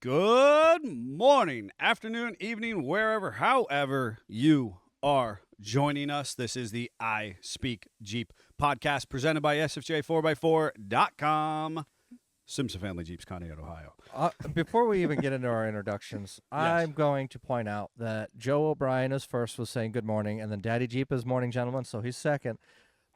Good morning, afternoon, evening, wherever, however you are joining us. This is the I Speak Jeep podcast presented by SFJ4x4.com. Simpson Family Jeeps, Conneaut, Ohio. Before we even get into our introductions, I'm going to point out that Joe O'Brien is first, was saying good morning, and then Daddy Jeep is morning gentleman, so he's second.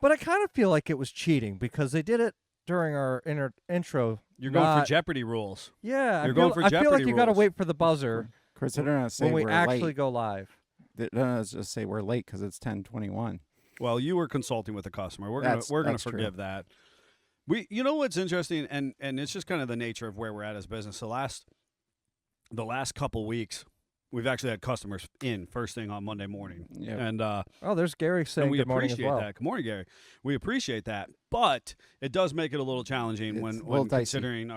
But I kind of feel like it was cheating because they did it during our intro. You're going for Jeopardy rules. Yeah, You're going for Jeopardy I feel like you got to rules. wait for the buzzer Chris, they're going to say when we we're actually late. go live. They're going to just say we're late because it's 10:21. Well, you were consulting with the customer. We're gonna forgive that. You know what's interesting, and it's just kind of the nature of where we're at as a business. The last couple weeks, we've actually had customers in first thing on Monday morning. Yep. And There's Gary saying we good morning as appreciate well. that. Good morning, Gary. We appreciate that, but it does make it a little challenging when considering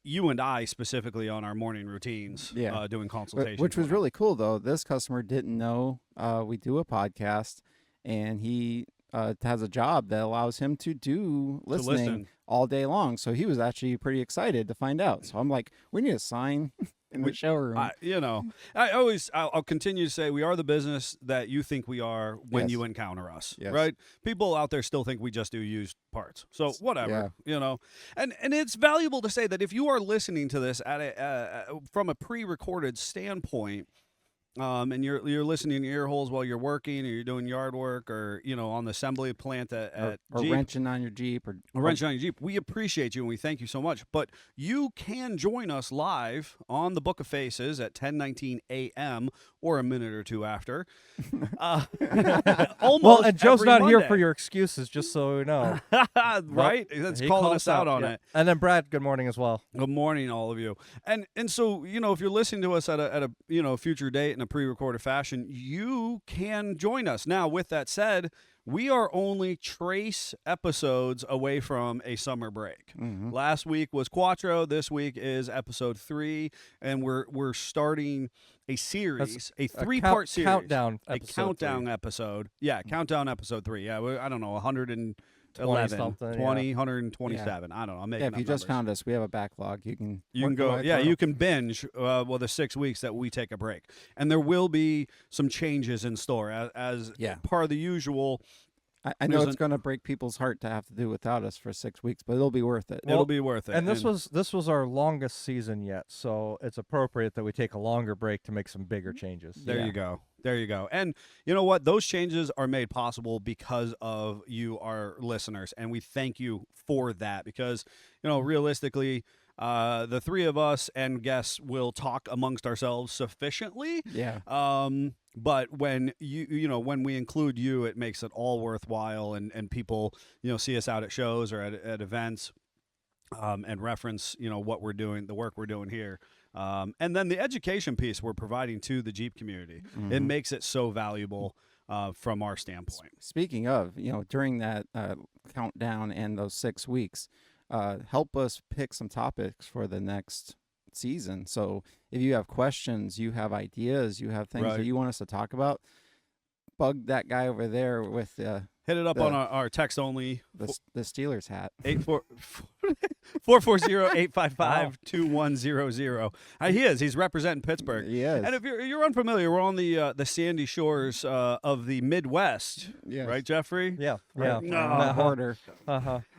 you and I specifically on our morning routines, doing consultations. Which was really cool, though. This customer didn't know we do a podcast, and he has a job that allows him to do listening all day long. So he was actually pretty excited to find out. So I'm like, we need a sign in the showroom. I'll continue to say we are the business that you think we are when you encounter us, right? People out there still think we just do used parts. So whatever, and it's valuable to say that if you are listening to this from a pre-recorded standpoint, and you're listening to ear holes while you're working, or you're doing yard work, or on the assembly plant at or Jeep, wrenching on your Jeep, or wrenching on your Jeep. We appreciate you and we thank you so much. But you can join us live on the Book of Faces at 10:19 a.m. or a minute or two after. Well, and Joe's not here for your excuses, just so we know. Right? That's calling us out on it. And then Brad, good morning as well. Good morning, all of you. And so if you're listening to us at a future date in a pre-recorded fashion, you can join us. Now, with that said, we are only trace episodes away from a summer break. Mm-hmm. Last week was Quattro. This week is episode 3, and we're starting a series, a 3-part series, countdown episode. Yeah, countdown episode 3. Yeah, I don't know, 111, 20, 127. I don't know. I'm making if you just found us, we have a backlog. You can go. Yeah, you can binge. The 6 weeks that we take a break, and there will be some changes in store as part of the usual. I know it's going to break people's heart to have to do without us for 6 weeks, but it'll be worth it. It'll be worth it. And this was our longest season yet, so it's appropriate that we take a longer break to make some bigger changes. There you go. And you know what? Those changes are made possible because of you, our listeners, and we thank you for that because, realistically, the three of us and guests will talk amongst ourselves sufficiently. Yeah. But when when we include you, it makes it all worthwhile, and people, see us out at shows or at events, and reference, what we're doing, the work we're doing here. And then the education piece we're providing to the Jeep community. Mm-hmm. It makes it so valuable from our standpoint. Speaking of, during that countdown and those 6 weeks, help us pick some topics for the next season. So if you have questions, you have ideas, you have things that you want us to talk about, bug that guy over there with hit it up on our text only. The Steelers hat. 440-855-2100. He is. He's representing Pittsburgh. He is. And if you're unfamiliar, we're on the sandy shores of the Midwest. Yes. Right, Jeffrey? Yeah. Right. Yeah. Border.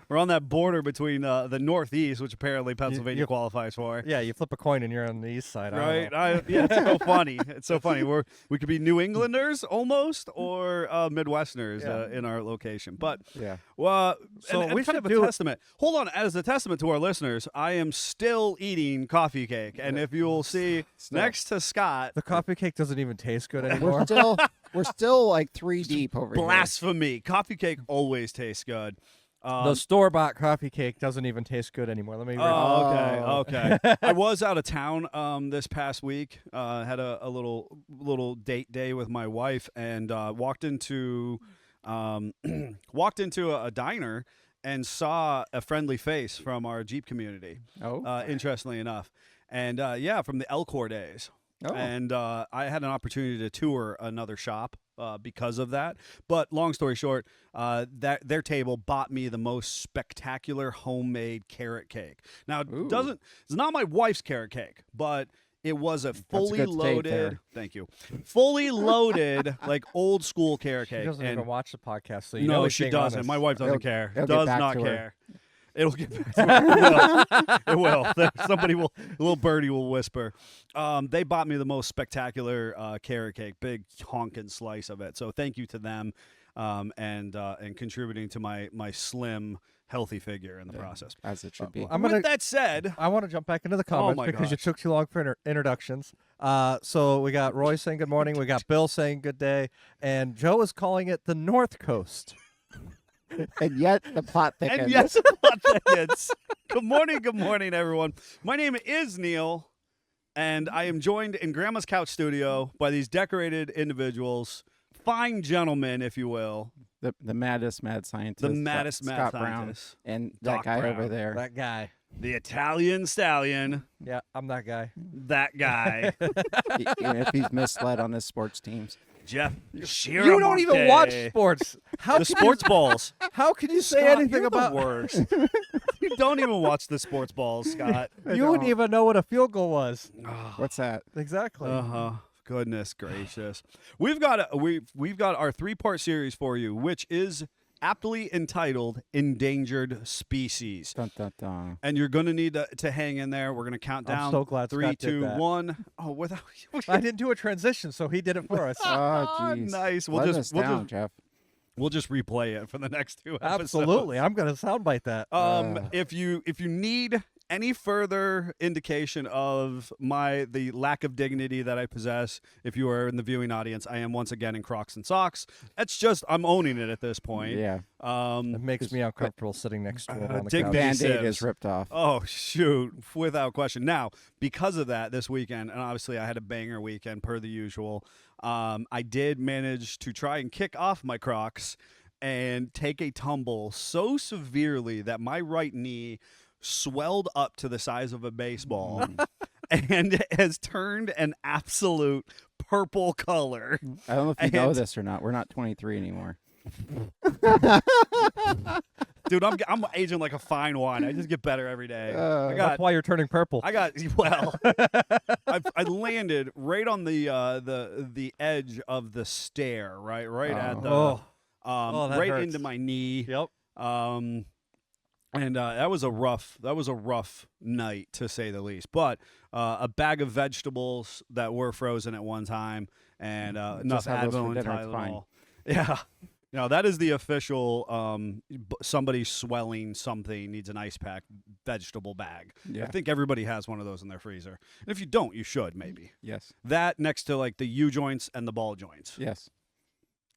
We're on that border between the Northeast, which apparently Pennsylvania qualifies for. Yeah, you flip a coin and you're on the east side. Right. It's so funny. It's so funny. We could be New Englanders almost, or Midwesterners in our location. But so we should have a testament. Hold on, as a testament to our listeners, I am still eating coffee cake, and if you'll see next to Scott, the coffee cake doesn't even taste good anymore. We're still like 3 deep over here. Blasphemy! Coffee cake always tastes good. The store-bought coffee cake doesn't even taste good anymore. Let me. Okay. I was out of town this past week. Had a little date day with my wife, and walked into a diner and saw a friendly face from our Jeep community. Oh, interestingly enough, and from the Elcor days. And I had an opportunity to tour another shop because of that. But long story short, that their table bought me the most spectacular homemade carrot cake. Now, it's not my wife's carrot cake, but it was a fully loaded. Thank you. Fully loaded, like old school carrot cake. She doesn't even watch the podcast, so no, she doesn't. My wife doesn't care. Does not care. It'll get back to her. It will. Somebody will. A little birdie will whisper. They bought me the most spectacular carrot cake, big honking slice of it. So thank you to them, and contributing to my slim, healthy figure in the process. As it should be. With that said, I want to jump back into the comments because you took too long for introductions. So we got Roy saying good morning. We got Bill saying good day, and Joe is calling it the North Coast. And yet the plot thickens. Good morning, everyone. My name is Neil, and I am joined in Grandma's Couch Studio by these decorated individuals, fine gentlemen, if you will. The maddest mad scientist. The maddest mad scientist. And that guy over there. That guy. The Italian stallion. Yeah, I'm that guy. That guy. Even if he's misled on his sports teams. Jeff Shiramonte. You don't even watch sports. The sports balls. How can you say anything about words? You don't even watch the sports balls, Scott. You wouldn't even know what a field goal was. What's that? Exactly. Goodness gracious. We've got our 3-part series for you, which is aptly entitled Endangered Species. Dun, dun, dun. And you're going to need to hang in there. We're going to count down. I'm so glad 3, Scott 2, did that. 1. Oh, without I didn't do a transition, so he did it for us. Oh, jeez. Nice. Let us down, Jeff. We'll just replay it for the next 2 episodes. Absolutely. I'm going to soundbite that. If you need any further indication of the lack of dignity that I possess, if you are in the viewing audience, I am once again in Crocs and socks. It's just I'm owning it at this point. Yeah. It makes me uncomfortable sitting next to him on the Dick couch. Band-Aid is ripped off. Oh, shoot. Without question. Now, because of that, this weekend, and obviously I had a banger weekend per the usual, I did manage to try and kick off my Crocs and take a tumble so severely that my right knee swelled up to the size of a baseball and has turned an absolute purple color. I don't know if you know this or not. We're not 23 anymore. Dude, I'm aging like a fine wine. I just get better every day. That's why you're turning purple. I landed right on the edge of the stair, right at the right hurts. into my knee. Yep. And that was a rough night, to say the least. But a bag of vegetables that were frozen at one time, and enough Advil and Tylenol. Yeah, that is the official. Somebody swelling something needs an ice pack vegetable bag. Yeah. I think everybody has one of those in their freezer. And if you don't, you should maybe. Yes. That next to like the U joints and the ball joints. Yes.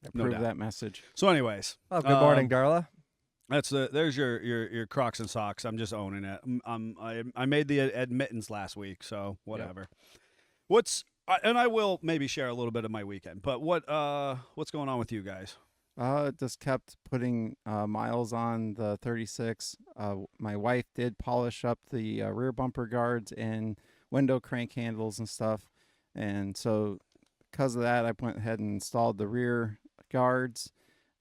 No Approve doubt. that message. So, anyways. Oh, good morning, Darla. There's your Crocs and socks. I'm just owning it. I made the admittance last week, so whatever. Yep. And I will maybe share a little bit of my weekend. But what's going on with you guys? Just kept putting miles on the 36. My wife did polish up the rear bumper guards and window crank handles and stuff, and so because of that, I went ahead and installed the rear guards.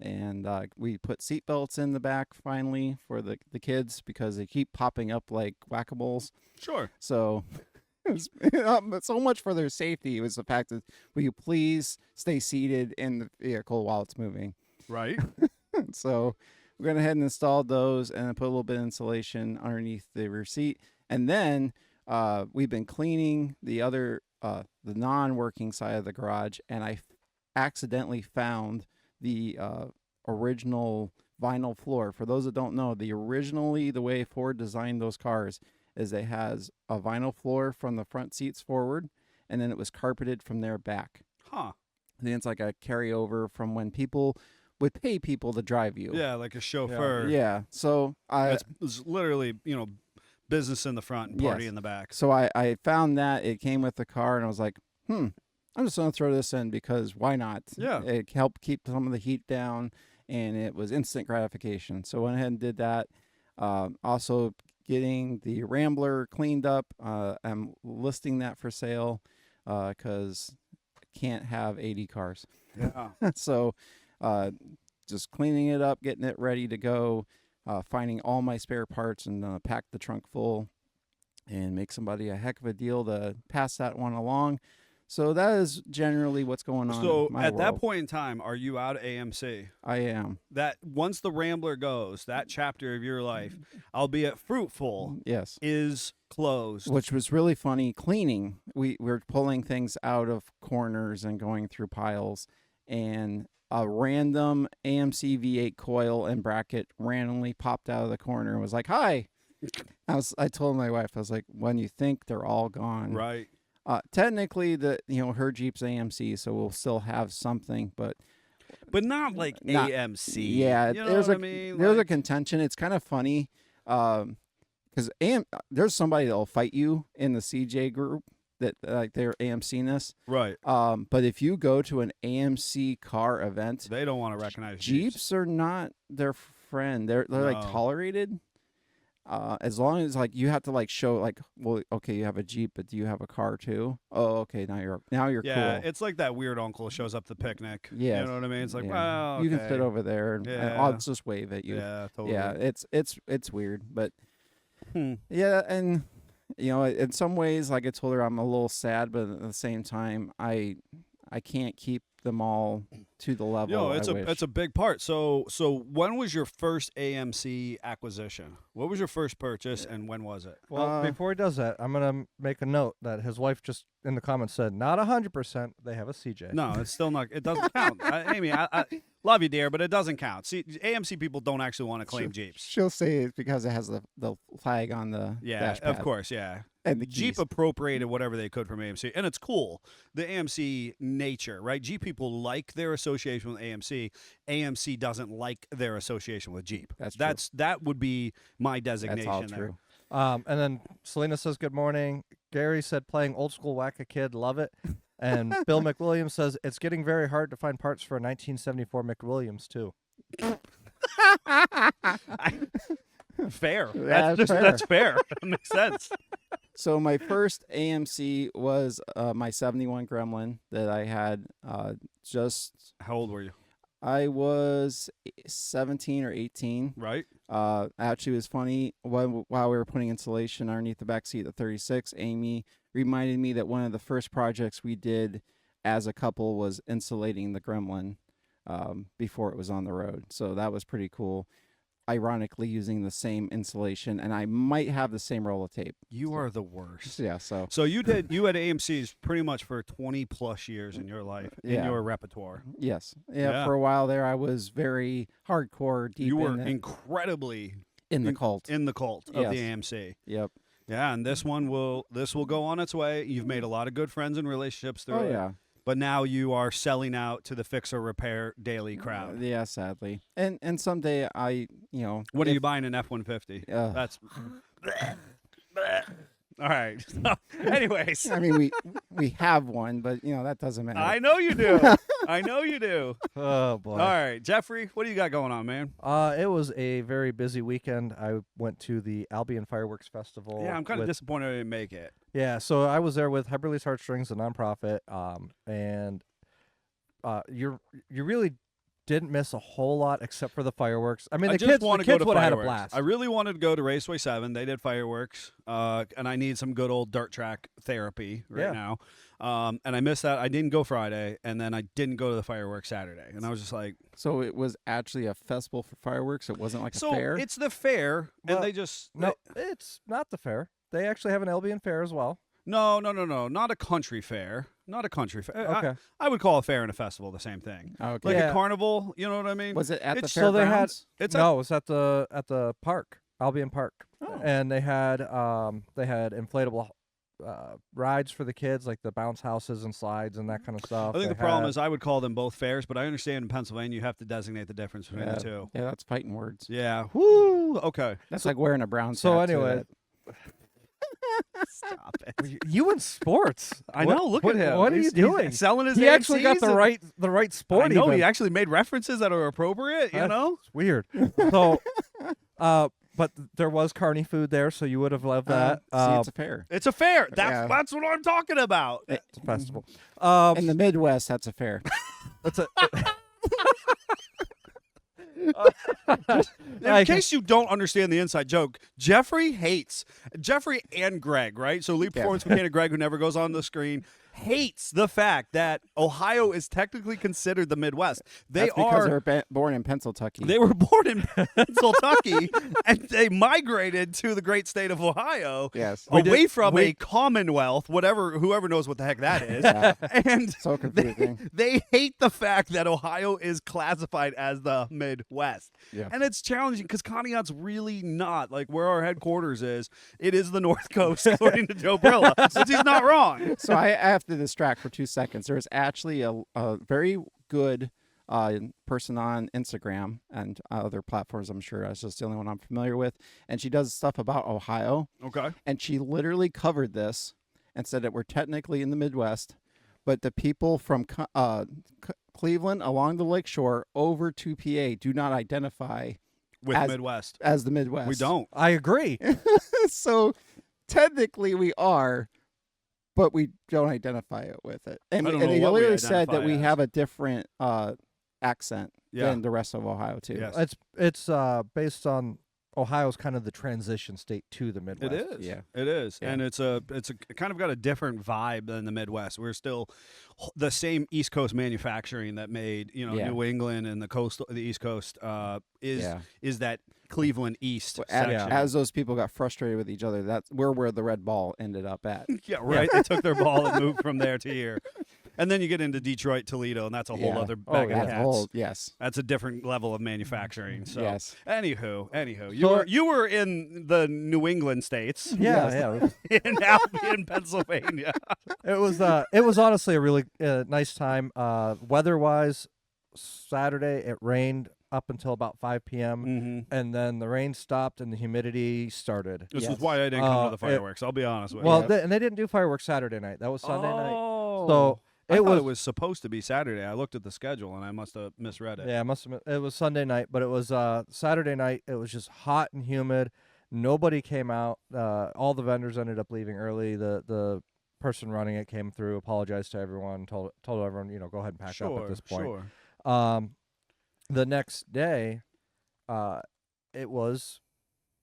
And we put seat belts in the back finally for the kids because they keep popping up like whack-a-moles. Sure. So it was, so much for their safety. It was the fact that, will you please stay seated in the vehicle while it's moving? Right. So we went ahead and installed those and then put a little bit of insulation underneath the rear seat. And then we've been cleaning the non-working side of the garage, and I accidentally found the original vinyl floor. For those that don't know, the way Ford designed those cars is it has a vinyl floor from the front seats forward, and then it was carpeted from there back. Huh. And then it's like a carryover from when people would pay people to drive you. Yeah, like a chauffeur. Yeah. So it's literally, business in the front and party in the back. So I found that it came with the car, and I was like, I'm just going to throw this in because why not? Yeah. It helped keep some of the heat down, and it was instant gratification. So I went ahead and did that. Also getting the Rambler cleaned up. I'm listing that for sale. because can't have 80 cars. Yeah. So just cleaning it up, getting it ready to go, finding all my spare parts and pack the trunk full and make somebody a heck of a deal to pass that one along. So that is generally what's going on. So in my at that world. point in time, are you out of AMC? I am. That once the Rambler goes, that chapter of your life, albeit fruitful, Yes, is closed. which was really funny. Cleaning, we were pulling things out of corners and going through piles, and a random AMC V8 coil and bracket randomly popped out of the corner and was like, "Hi." I told my wife, I was like, "When you think they're all gone, Right. Technically, her Jeep's AMC, so we'll still have something, but not like not, AMC. Yeah, you know what I mean? There's a contention. It's kind of funny because there's somebody that'll fight you in the CJ group that like they're AMC-ness. Right. But if you go to an AMC car event, They don't want to recognize Jeeps are not their friend. They're like tolerated. As long as like you have to like show like, well, okay, you have a Jeep, but do you have a car too? Oh, okay, now you're Yeah, cool. it's like that weird uncle who shows up to the picnic. Yeah, You know what I mean? It's like, yeah. well, okay. You can sit over there and Yeah. I'll just wave at you. Yeah, totally. Yeah, it's weird, but Hmm. yeah, and in some ways, like I told her, I'm a little sad, but at the same time, I can't keep them all to the level. It's a big part. So when was your first AMC acquisition? What was your first purchase, and when was it? Well, before he does that, I'm gonna make a note that his wife just in the comments said not 100%. They have a CJ. No, it's still not. It doesn't count. Amy, I love you, dear, but it doesn't count. See, AMC people don't actually want to claim Jeeps. She'll say it's because it has the flag on the dash pad. Of course, yeah. And the Jeep keys. appropriated whatever they could from AMC, and it's cool. The AMC nature, right? Jeep people like their association with AMC. AMC doesn't like their association with Jeep. That would be my designation. That's all there. true. And then Selena says good morning. Gary said playing old school Whack-A-Kid, love it. And Bill McWilliams says it's getting very hard to find parts for a 1974 McWilliams too. Fair. That's fair. That's fair. That makes sense. So my first AMC was my 71 Gremlin that I had just. How old were you? I was 17 or 18. Right. Actually, it was funny. While we were putting insulation underneath the back seat of the 36, Amy reminded me that one of the first projects we did as a couple was insulating the Gremlin before it was on the road. So that was pretty cool. Ironically, using the same insulation, and I might have the same roll of tape. You are the worst. Yeah. So you had AMCs pretty much for 20 plus years in your life, in your repertoire. yes. Yeah. For a while there, I was very hardcore deep. You were incredibly incredibly in the cult. In the cult of the AMC. Yep. Yeah, and this will go on its way. You've made a lot of good friends and relationships through it. Yeah. But now you are selling out to the fix or repair daily crowd. Yeah, sadly. And someday What are you buying an F-150? That's all right. Anyways, I mean we have one, but that doesn't matter. I know you do. I know you do. Oh boy. All right, Jeffrey, what do you got going on, man? It was a very busy weekend. I went to the Albion Fireworks Festival. Yeah, I'm kind of disappointed I didn't make it. Yeah, so I was there with Hyperlease Heartstrings, a nonprofit, and you really didn't miss a whole lot except for the fireworks. I mean, the kids would have had a blast. I really wanted to go to Raceway 7. They did fireworks, and I need some good old dirt track therapy now. And I missed that. I didn't go Friday, and then I didn't go to the fireworks Saturday. And I was just like... So it was actually a festival for fireworks? It wasn't like a fair? So it's the fair, and they just... No, it's not the fair. They actually have an Albion fair as well. No. Not a country fair. Not a country fair. Okay. I would call a fair and a festival the same thing. Okay. Like a carnival, you know what I mean? Was it at the fairgrounds? So they had... it was at the park, Albion Park. Oh. And they had inflatable rides for the kids, like the bounce houses and slides and that kind of stuff. I think the problem is I would call them both fairs, but I understand in Pennsylvania you have to designate the difference between the two. Yeah, that's fighting words. Yeah. Woo. Okay. That's like wearing a brown So tattoo. anyway... Stop it. You in sports? I know. Look at him. What are you He's doing? selling his. He actually got AMCs the right sport. I know. Even. He actually made references that are appropriate. You know. It's weird. So, but but there was carny food there, so you would have loved that. See, it's a fair. It's a fair. That's what I'm talking about. It's a festival. In the Midwest, that's a fair. That's a. In case you don't understand the inside joke, Jeffrey and Greg, right? So lead performance mechanic Greg, who never goes on the screen, hates the fact that Ohio is technically considered the Midwest. That's because they were born in Pennsylvania. They were born in Pennsylvania, and they migrated to the great state of Ohio, away from a commonwealth, whoever knows what the heck that is. And so confusing. They hate the fact that Ohio is classified as the Midwest. Yeah. And it's challenging because Conneaut's really not. Like where our headquarters is, it is the North Coast, according to Joe Brilla, which he's not wrong. So I have to distract for 2 seconds. There's actually a very good person on Instagram and other platforms, I'm sure. That's just the only one I'm familiar with. And she does stuff about Ohio. Okay. And she literally covered this and said that we're technically in the Midwest, but the people from Cleveland along the lakeshore over to PA do not identify with Midwest as the Midwest. We don't. I agree. So technically we are, but we don't identify it with it. And he literally said that we have a different accent than the rest of Ohio too. Yes. It's based on Ohio's kind of the transition state to the Midwest. It is. Yeah. It is. Yeah. And it's kind of got a different vibe than the Midwest. We're still the same East Coast manufacturing that made, New England and the East Coast is that Cleveland East section. As those people got frustrated with each other, that's where the red ball ended up at. Yeah, right. They took their ball and moved from there to here. And then you get into Detroit, Toledo, and that's a whole other bag of cats. That's a different level of manufacturing. So, anywho, you were in the New England states. Yeah. in Albion, Pennsylvania. It was honestly a really nice time. Weather-wise, Saturday it rained up until about 5 p.m. And then the rain stopped and the humidity started. This is why I didn't come to the fireworks. I'll be honest with you. Well, and they didn't do fireworks Saturday night. That was Sunday night. So I thought it was supposed to be Saturday. I looked at the schedule and I must have misread it. Yeah, it was Sunday night, but it was Saturday night. It was just hot and humid. Nobody came out. All the vendors ended up leaving early. The person running it came through, apologized to everyone, told everyone, go ahead and pack up at this point. The next day, it was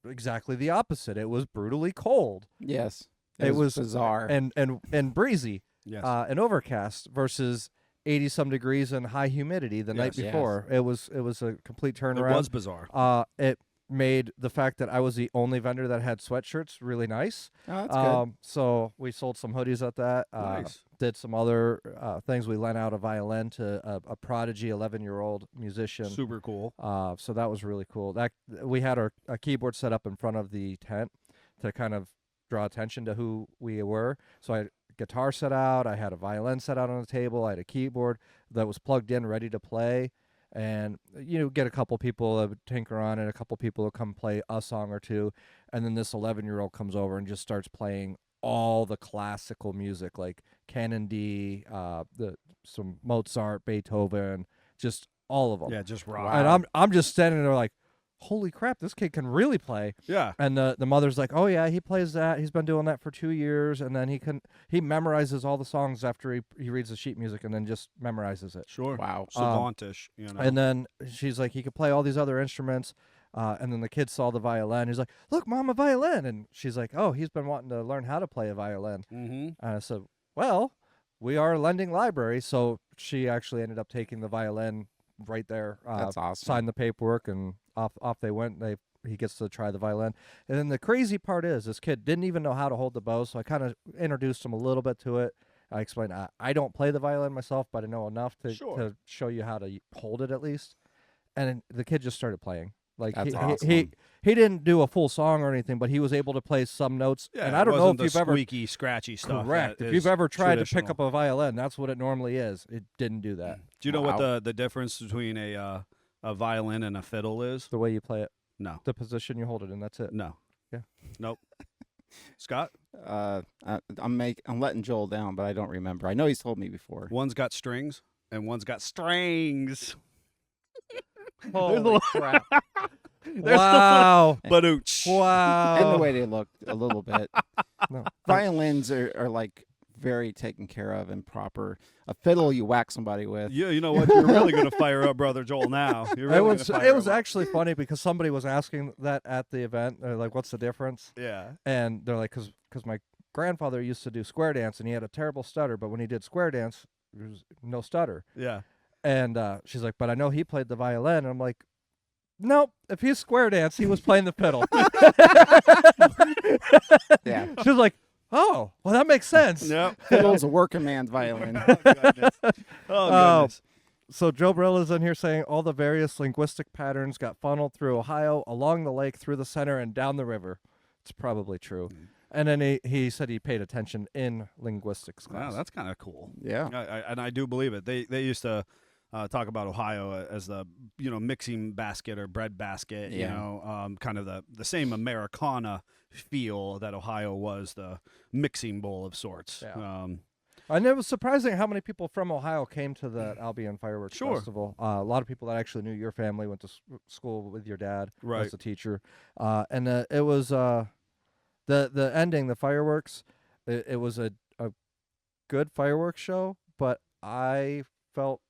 exactly the opposite. It was brutally cold. Yes, it was bizarre and breezy. Yes. And overcast versus 80-some degrees and high humidity the night before. Yes. It was a complete turnaround. It was bizarre. It made the fact that I was the only vendor that had sweatshirts really nice. Oh, that's good. So we sold some hoodies at that. Nice. Did some other things. We lent out a violin to a prodigy 11-year-old musician. Super cool. So that was really cool. We had our keyboard set up in front of the tent to kind of draw attention to who we were. So I guitar set out, I had a violin set out on the table, I had a keyboard that was plugged in ready to play, and get a couple people that would tinker on it, a couple people will come play a song or two, and then this 11-year-old comes over and just starts playing all the classical music like Canon D, some Mozart, Beethoven, just all of them. Yeah, just rock. And I'm just standing there like, holy crap, this kid can really play. Yeah. And the mother's like, oh yeah, he plays that. He's been doing that for 2 years, and then he memorizes all the songs after he reads the sheet music and then just memorizes it. Sure. Wow. Savantish, And then she's like, he could play all these other instruments. And then the kid saw the violin. He's like, look, Mom, a violin. And she's like, oh, he's been wanting to learn how to play a violin. Mm-hmm. And I said, well, we are a lending library. So she actually ended up taking the violin right there. That's awesome. Signed the paperwork, and off they went. He gets to try the violin. And then the crazy part is this kid didn't even know how to hold the bow, so I kind of introduced him a little bit to it. I explained I don't play the violin myself, but I know enough to show you how to hold it at least. And the kid just started playing. Like That's he, awesome. he didn't do a full song or anything, but he was able to play some notes. Yeah, and I don't know if you've ever squeaky, scratchy stuff. Correct. If you've ever tried to pick up a violin, that's what it normally is. It didn't do that. Do you know what the difference between a violin and a fiddle is? The way you play it. No. The position you hold it in. That's it. No. Yeah. Nope. Scott? I'm letting Joel down, but I don't remember. I know he's told me before. One's got strings and one's got strings. Holy crap. Wow. Wow. And the way they looked a little bit. No. Violins are like very taken care of and proper. A fiddle you whack somebody with. Yeah, you know what? You're really going to fire up Brother Joel now. It was actually funny because somebody was asking that at the event. They're like, what's the difference? Yeah. And they're like, because my grandfather used to do square dance and he had a terrible stutter, but when he did square dance, there was no stutter. Yeah. And she's like, but I know he played the violin. And I'm like, nope. If he's square dance, he was playing the fiddle. Yeah. She was like, oh, well, that makes sense. Yep. Fiddle's a working man's violin. Oh, goodness. So Joe Brilla's in here saying all the various linguistic patterns got funneled through Ohio, along the lake, through the center, and down the river. It's probably true. And then he said he paid attention in linguistics class. Wow, that's kind of cool. Yeah. And I do believe it. They used to talk about Ohio as the mixing basket or bread basket. Yeah. Kind of the same Americana feel that Ohio was, the mixing bowl of sorts. Yeah. And it was surprising how many people from Ohio came to the Albion Fireworks Festival. A lot of people that actually knew your family, went to school with your dad as a teacher. And it was the ending, the fireworks, it was a good fireworks show, but I felt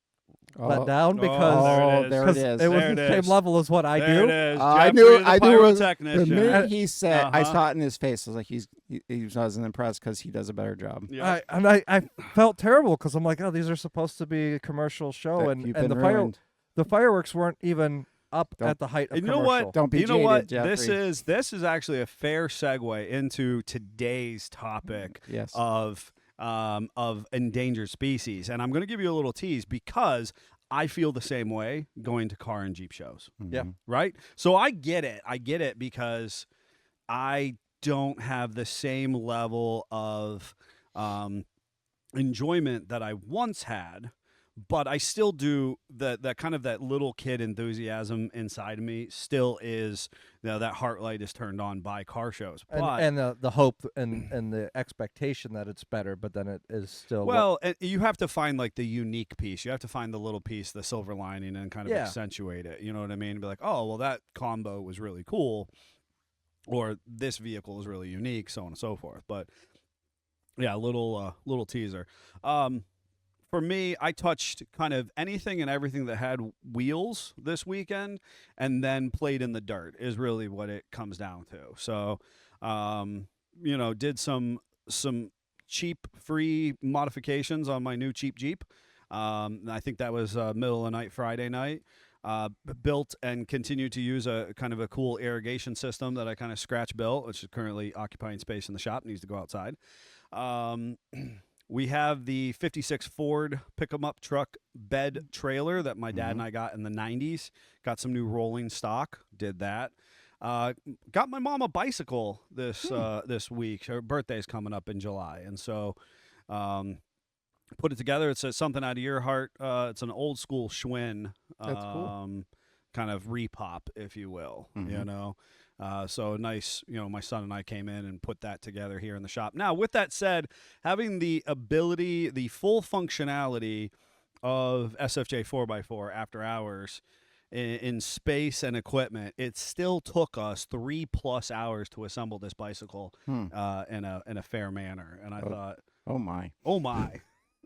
let down because there it is. It was the same level as what I there do. It is. I knew the minute he said, I saw it in his face. I was like, he wasn't impressed because he does a better job. Yeah. I felt terrible because I'm like, oh, these are supposed to be a commercial show, and the fireworks weren't even up at the height of commercial. You know what? Don't be jaded, what? Jeffrey. This is actually a fair segue into today's topic of endangered species, and I'm going to give you a little tease because I feel the same way going to car and Jeep shows. Mm-hmm. Yeah. Right? So I get it because I don't have the same level of enjoyment that I once had, but I still do. That kind of that little kid enthusiasm inside of me still is, that heart light is turned on by car shows. And the hope and the expectation that it's better, but then it is still. Well, you have to find like the unique piece. You have to find the little piece, the silver lining, and kind of accentuate it. You know what I mean? Be like, oh, well, that combo was really cool, or this vehicle is really unique, so on and so forth. But yeah, little teaser. For me, I touched kind of anything and everything that had wheels this weekend, and then played in the dirt is really what it comes down to. So, did some cheap free modifications on my new cheap Jeep. I think that was middle of the night, Friday night. Built and continue to use a kind of a cool irrigation system that I kind of scratch built, which is currently occupying space in the shop, needs to go outside. We have the 56 Ford pick-em-up truck bed trailer that my dad and I got in the 90s. Got some new rolling stock, did that. Got my mom a bicycle this week. Her birthday's coming up in July. And so put it together. It's something out of your heart. It's an old school Schwinn. That's cool. Kind of repop, if you will, so nice, my son and I came in and put that together here in the shop. Now, with that said, having the ability, the full functionality of SFJ 4x4 after hours in space and equipment, it still took us 3+ hours to assemble this bicycle in a fair manner. And I thought, oh my.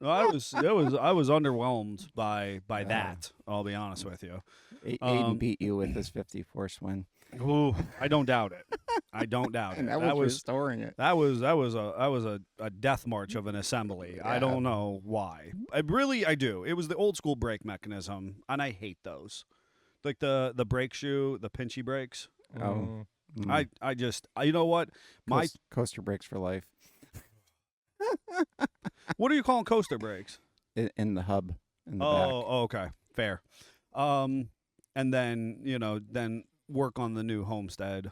I was underwhelmed by that. I'll be honest with you. Aiden beat you with his 54 Schwinn. Ooh, I don't doubt it. I don't doubt it. And that was restoring it. That was a death march of an assembly. Yeah. I don't know why. I do. It was the old school brake mechanism, and I hate those. Like the brake shoe, the pinchy brakes. Oh. I just you know what? My coaster brakes for life. What are you calling coaster brakes? In the hub. In the back. Oh, okay. Fair. And then work on the new homestead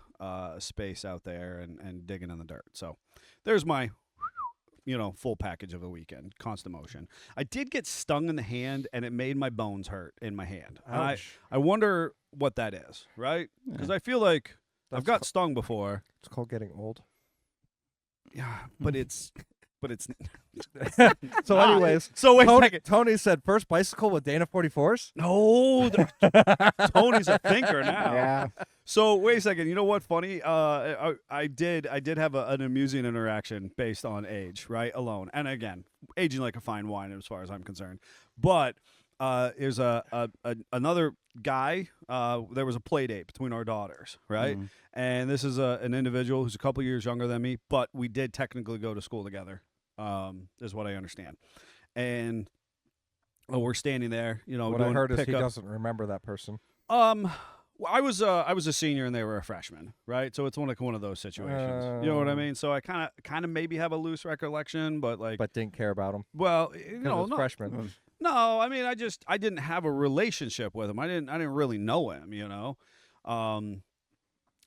space out there and digging in the dirt. So there's my full package of the weekend. Constant motion. I did get stung in the hand, and it made my bones hurt in my hand. I wonder what that is, right? Because I feel like I've got stung before. It's called getting old. Yeah, but it's So, anyways, so wait a second. Tony said first bicycle with Dana 44s. No, Tony's a thinker now. Yeah. So wait a second. You know what? Funny. I did have an amusing interaction based on age, right? Alone, and again, aging like a fine wine, as far as I'm concerned. But there's another guy. There was a play date between our daughters, right? Mm-hmm. And this is an individual who's a couple years younger than me, but we did technically go to school together. Is what I understand. And we're standing there, What I heard is he doesn't remember that person. Well, I was a senior and they were a freshman, right? So it's one of those situations. You know what I mean? So I kind of maybe have a loose recollection, but didn't care about him. Well, no, freshman. No, I mean, I didn't have a relationship with him. I didn't really know him,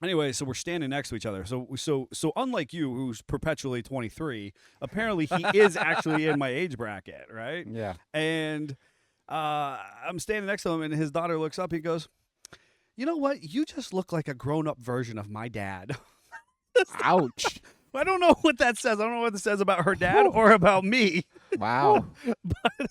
Anyway, so we're standing next to each other. So unlike you, who's perpetually 23, apparently he is actually in my age bracket, right? Yeah. And I'm standing next to him, and his daughter looks up. He goes, "You know what? You just look like a grown-up version of my dad." Ouch. I don't know what that says. I don't know what it says about her dad or about me. Wow. But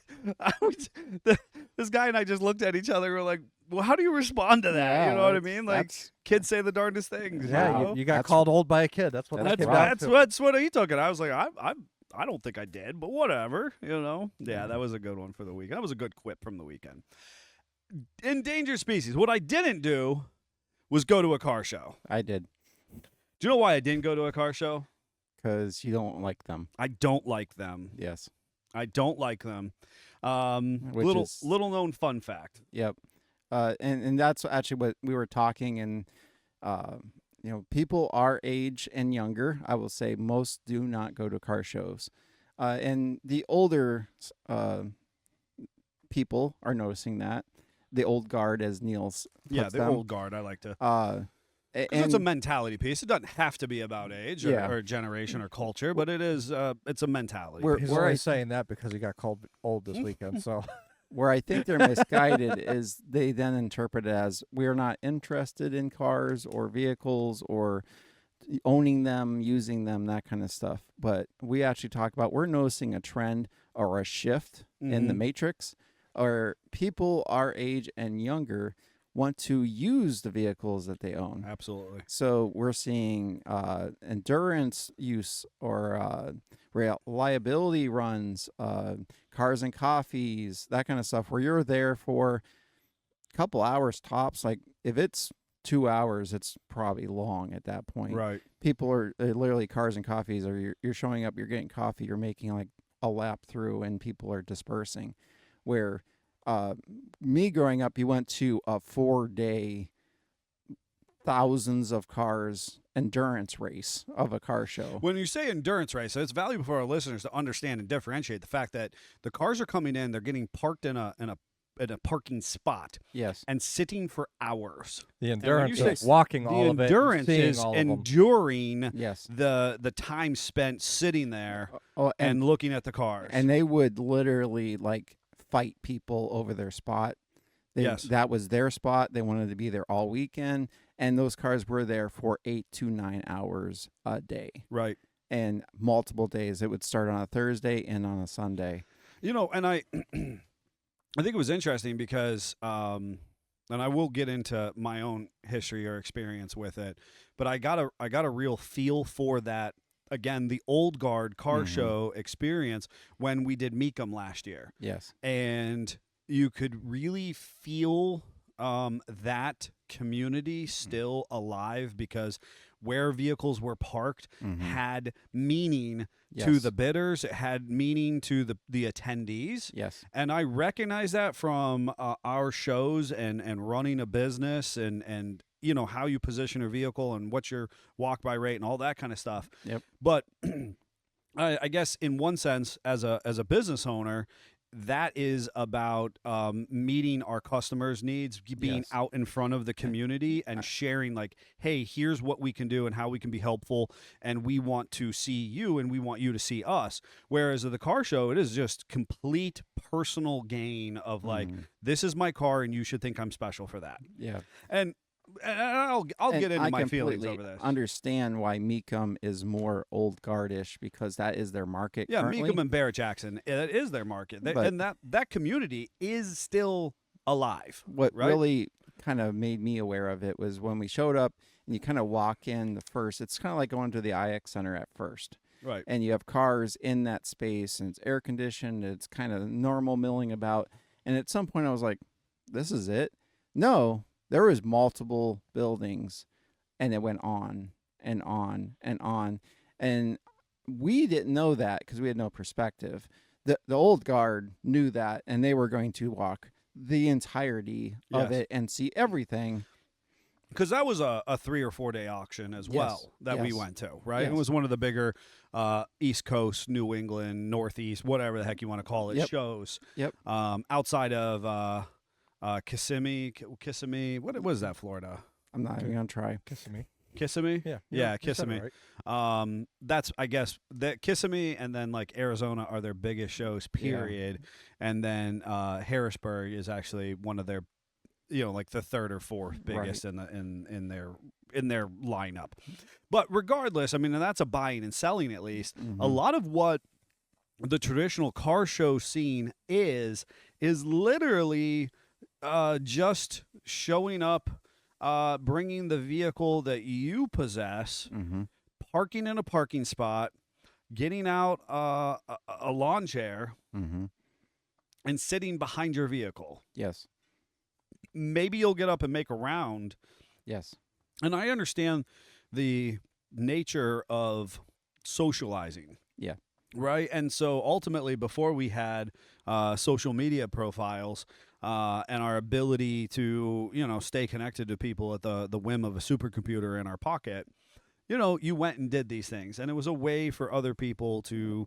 this guy and I just looked at each other. We're like, well, how do you respond to that? Yeah, You know what I mean? Like, kids say the darndest things. Yeah, you got called old by a kid. That's what that's what he took it. I was like, I don't think I did, but whatever. Yeah, that was a good one for the weekend. That was a good quip from the weekend. Endangered species. What I didn't do was go to a car show. I did. Do you know why I didn't go to a car show? Because you don't like them. I don't like them. Yes. I don't like them. Little known fun fact. Yep. And that's actually what we were talking, and people our age and younger, I will say most do not go to car shows. And the older people are noticing that. The old guard, as Niels puts them. Old guard. I like to. It's a mentality piece. It doesn't have to be about age or generation or culture, but it's a mentality. He's only saying that because he got called old this weekend. So where I think they're misguided is they then interpret it as we're not interested in cars or vehicles or owning them, using them, that kind of stuff. But we actually talk about we're noticing a trend or a shift in the matrix, or people our age and younger want to use the vehicles that they own. Absolutely. So we're seeing endurance use or reliability runs, cars and coffees, that kind of stuff, where you're there for a couple hours tops. Like if it's 2 hours, it's probably long at that point. Right. People are literally cars and coffees, or you're showing up, you're getting coffee, you're making like a lap through, and people are dispersing. Where me growing up, you went to a 4-day, thousands of cars endurance race of a car show. When you say endurance race, it's valuable for our listeners to understand and differentiate the fact that the cars are coming in, they're getting parked in a parking spot. Yes. And sitting for hours. The endurance is walking all of it. The endurance is enduring the time spent sitting there and looking at the cars. And they would literally fight people over their spot. That was their spot. They wanted to be there all weekend, and those cars were there for 8 to 9 hours a day. Right. And multiple days. It would start on a Thursday and on a Sunday. And I I think it was interesting because and I will get into my own history or experience with it, but I got a real feel for that. Again, the old guard car show experience when we did Meekum last year. Yes. And you could really feel that community still alive, because where vehicles were parked had meaning to the bidders. It had meaning to the attendees. Yes. And I recognize that from our shows and running a business and how you position a vehicle and what's your walk-by rate and all that kind of stuff. Yep. But I guess in one sense, as a business owner, that is about meeting our customers' needs, being out in front of the community and sharing hey, here's what we can do and how we can be helpful, and we want to see you and we want you to see us. Whereas at the car show, it is just complete personal gain of this is my car and you should think I'm special for that. Yeah. And I'll get into my feelings over this. I understand why Mecum is more old guardish because that is their market. Yeah, currently. Mecum and Barrett-Jackson, it is their market, and that community is still alive. What right? really kind of made me aware of it was when we showed up and you kind of walk in the first. It's kind of like going to the IX Center at first. Right. And you have cars in that space, and it's air conditioned. It's kind of normal milling about. And at some point, I was like, "This is it." No, there was multiple buildings, and it went on and on and on. And we didn't know that because we had no perspective. The old guard knew that, and they were going to walk the entirety of it and see everything. Because that was a 3 or 4 day auction as well that we went to, right? Yes. It was one of the bigger East Coast, New England, Northeast, whatever the heck you want to call it, shows. Yep. Outside of Kissimmee. What was that, Florida? I'm not even going to try. Kissimmee? Yeah, Kissimmee. Right. That's, I guess, that Kissimmee and then like Arizona are their biggest shows, period. Yeah. And then Harrisburg is actually one of their, like the third or fourth biggest in their lineup. But regardless, I mean, that's a buying and selling at least. Mm-hmm. A lot of what the traditional car show scene is literally just showing up, bringing the vehicle that you possess, parking in a parking spot, getting out a lawn chair, and sitting behind your vehicle. Yes. Maybe you'll get up and make a round. Yes. And I understand the nature of socializing. Yeah. Right. And so ultimately, before we had social media profiles and our ability to, stay connected to people at the whim of a supercomputer in our pocket, you went and did these things. And it was a way for other people to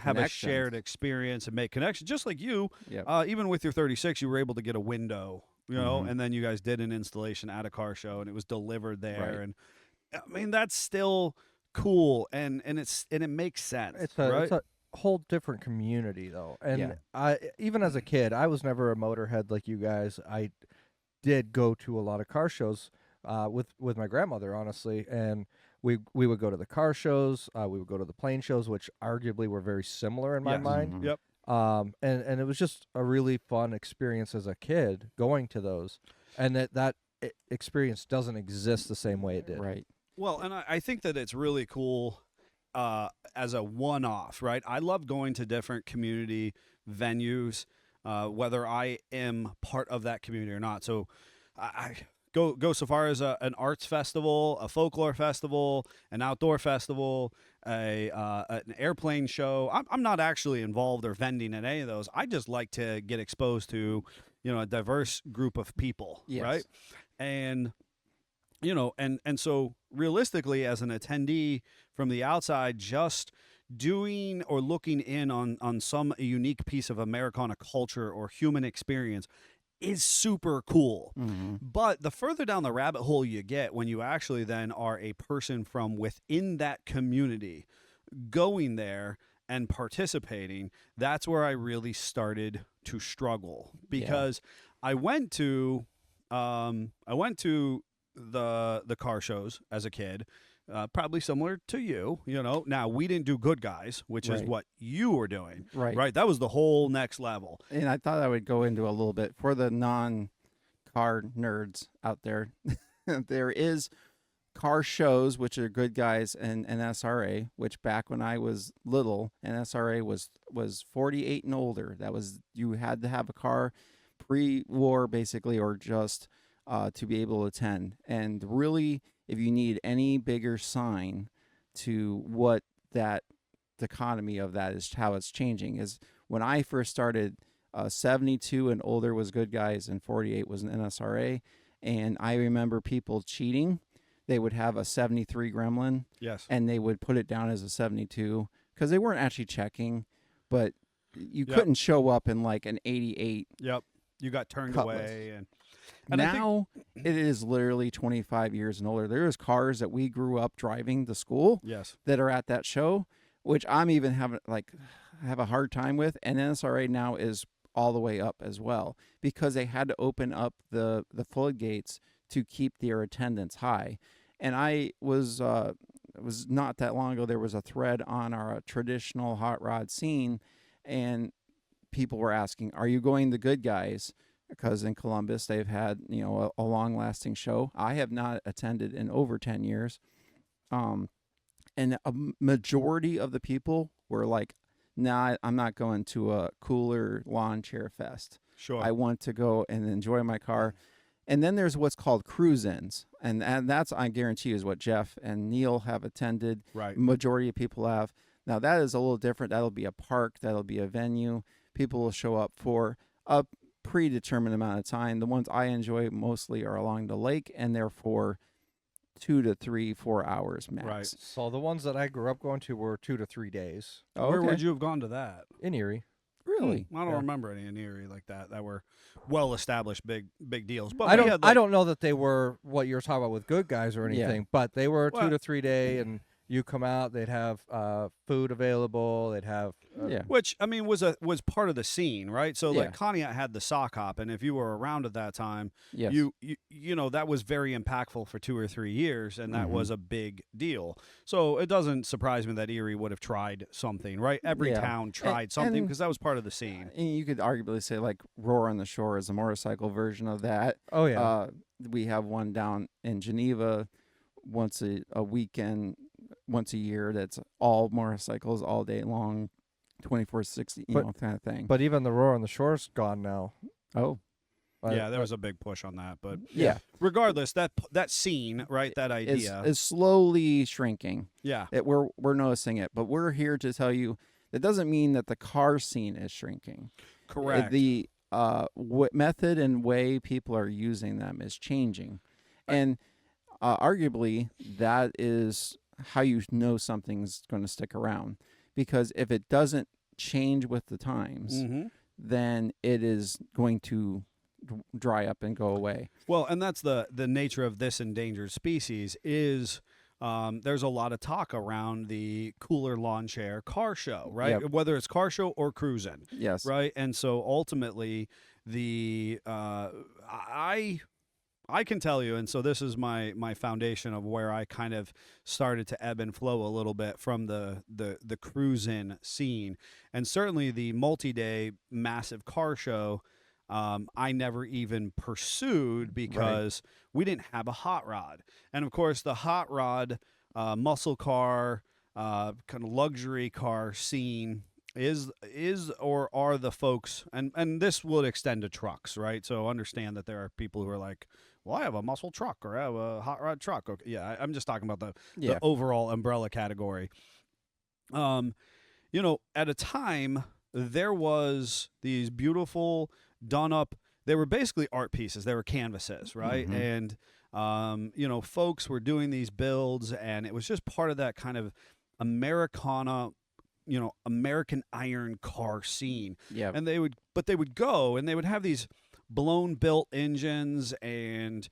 have a shared experience and make connections. Just like you, even with your 36, you were able to get a window. And then you guys did an installation at a car show, and it was delivered there. Right. And I mean, that's still cool, and it makes sense. It's a whole different community, though. And I, even as a kid, I was never a motorhead like you guys. I did go to a lot of car shows with my grandmother, honestly, and we would go to the car shows. We would go to the plane shows, which arguably were very similar in my mind. Mm-hmm. Yep. And it was just a really fun experience as a kid going to those, and that experience doesn't exist the same way it did. Right. Well, and I think that it's really cool as a one-off, right? I love going to different community venues, whether I am part of that community or not. So I go so far as an arts festival, a folklore festival, an outdoor festival, an airplane show. I'm not actually involved or vending in any of those. I just like to get exposed to, a diverse group of people, right? And and so realistically, as an attendee from the outside, just doing or looking in on some unique piece of Americana culture or human experience is super cool. But the further down the rabbit hole you get when you actually then are a person from within that community going there and participating, that's where I really started to struggle, because I went to the car shows as a kid, probably similar to you. Now we didn't do Good Guys, which is what you were doing, right? That was the whole next level. And I thought I would go into a little bit for the non-car nerds out there. There is car shows, which are Good Guys, and NSRA, which back when I was little, NSRA was 48 and older. That was, you had to have a car pre-war basically, or just to be able to attend. And really, if you need any bigger sign to what that dichotomy of that is, how it's changing, is when I first started, 72 and older was Good Guys and 48 was an NSRA. And I remember people cheating. They would have a 73 Gremlin, and they would put it down as a 72 because they weren't actually checking, but you couldn't show up in like an 88. Yep, you got turned Cutlass. away, and now it is literally 25 years and older. There's cars that we grew up driving to school, that are at that show, which I'm even have a hard time with. And NSRA now is all the way up as well, because they had to open up the floodgates to keep their attendance high. And it was not that long ago, there was a thread on our traditional hot rod scene, and people were asking, are you going the good guys? Because in Columbus, they've had, a long-lasting show. I have not attended in over 10 years. And a majority of the people were like, nah, I'm not going to a cooler lawn chair fest. Sure. I want to go and enjoy my car. And then there's what's called cruise-ins. And that's, I guarantee you, is what Jeff and Neil have attended. Right. Majority of people have. Now, that is a little different. That'll be a park. That'll be a venue. People will show up for a predetermined amount of time. The ones I enjoy mostly are along the lake, and they're for 2 to 3, 4 hours max. Right. So the ones that I grew up going to were 2 to 3 days. Oh, Where okay. would you have gone to that? In Erie. Really? I don't remember any in Erie like that were well-established big deals. But I don't know that they were what you're talking about with good guys or anything, but they were 2 to 3 day, and you come out, they'd have food available, they'd have which I mean was part of the scene, right? So like Conneaut had the sock hop, and if you were around at that time, you know that was very impactful for 2 or 3 years, and that was a big deal. So it doesn't surprise me that Erie would have tried something, right? Every town tried something because that was part of the scene. And you could arguably say like Roar on the Shore is a motorcycle version of that. Oh yeah. We have one down in Geneva once a weekend. Once a year, that's all motorcycles all day long, 24/60, kind of thing. But even the Roar on the Shore's gone now. Oh, yeah, there was a big push on that, but regardless, that scene, right? That idea is slowly shrinking. Yeah, we're noticing it, but we're here to tell you that doesn't mean that the car scene is shrinking. Correct. The method and way people are using them is changing, and arguably that is how you know something's going to stick around, because if it doesn't change with the times, then it is going to dry up and go away. Well, and that's the nature of this endangered species is there's a lot of talk around the cooler lawn chair car show, right? Yep. Whether it's car show or cruising. Yes. Right. And so ultimately I can tell you, and so this is my foundation of where I kind of started to ebb and flow a little bit from the cruise-in scene. And certainly the multi-day massive car show, I never even pursued because we didn't have a hot rod. And of course, the hot rod, muscle car, kind of luxury car scene is or are the folks, and this would extend to trucks, right? So understand that there are people who are like, well, I have a muscle truck or I have a hot rod truck. Okay, yeah, I'm just talking about the overall umbrella category. At a time there was these beautiful done up. They were basically art pieces. They were canvases, right? And folks were doing these builds, and it was just part of that kind of Americana, American iron car scene. Yeah. And they would go and they would have these blown built engines and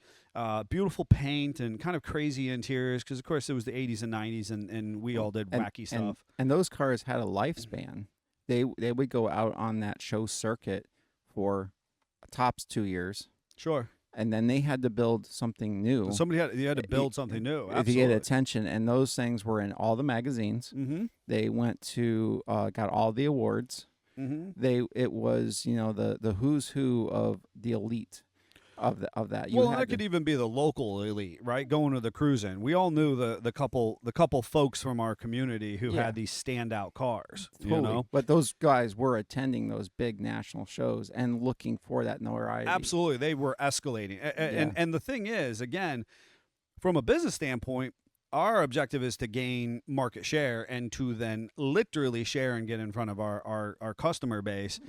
beautiful paint and kind of crazy interiors, because of course it was the 80s and 90s, and we all did wacky stuff. And those cars had a lifespan. They would go out on that show circuit for tops 2 years. Sure. And then they had to build something new. You had to build something new. Absolutely. To get attention, and those things were in all the magazines. They went to got all the awards. It was the who's who of the elite of that. That could even be the local elite, right? Going to the cruise-in. We all knew the couple folks from our community who had these standout cars. Totally. But those guys were attending those big national shows and looking for that notoriety. Absolutely, they were escalating. And the thing is, again, from a business standpoint, our objective is to gain market share and to then literally share and get in front of our customer base.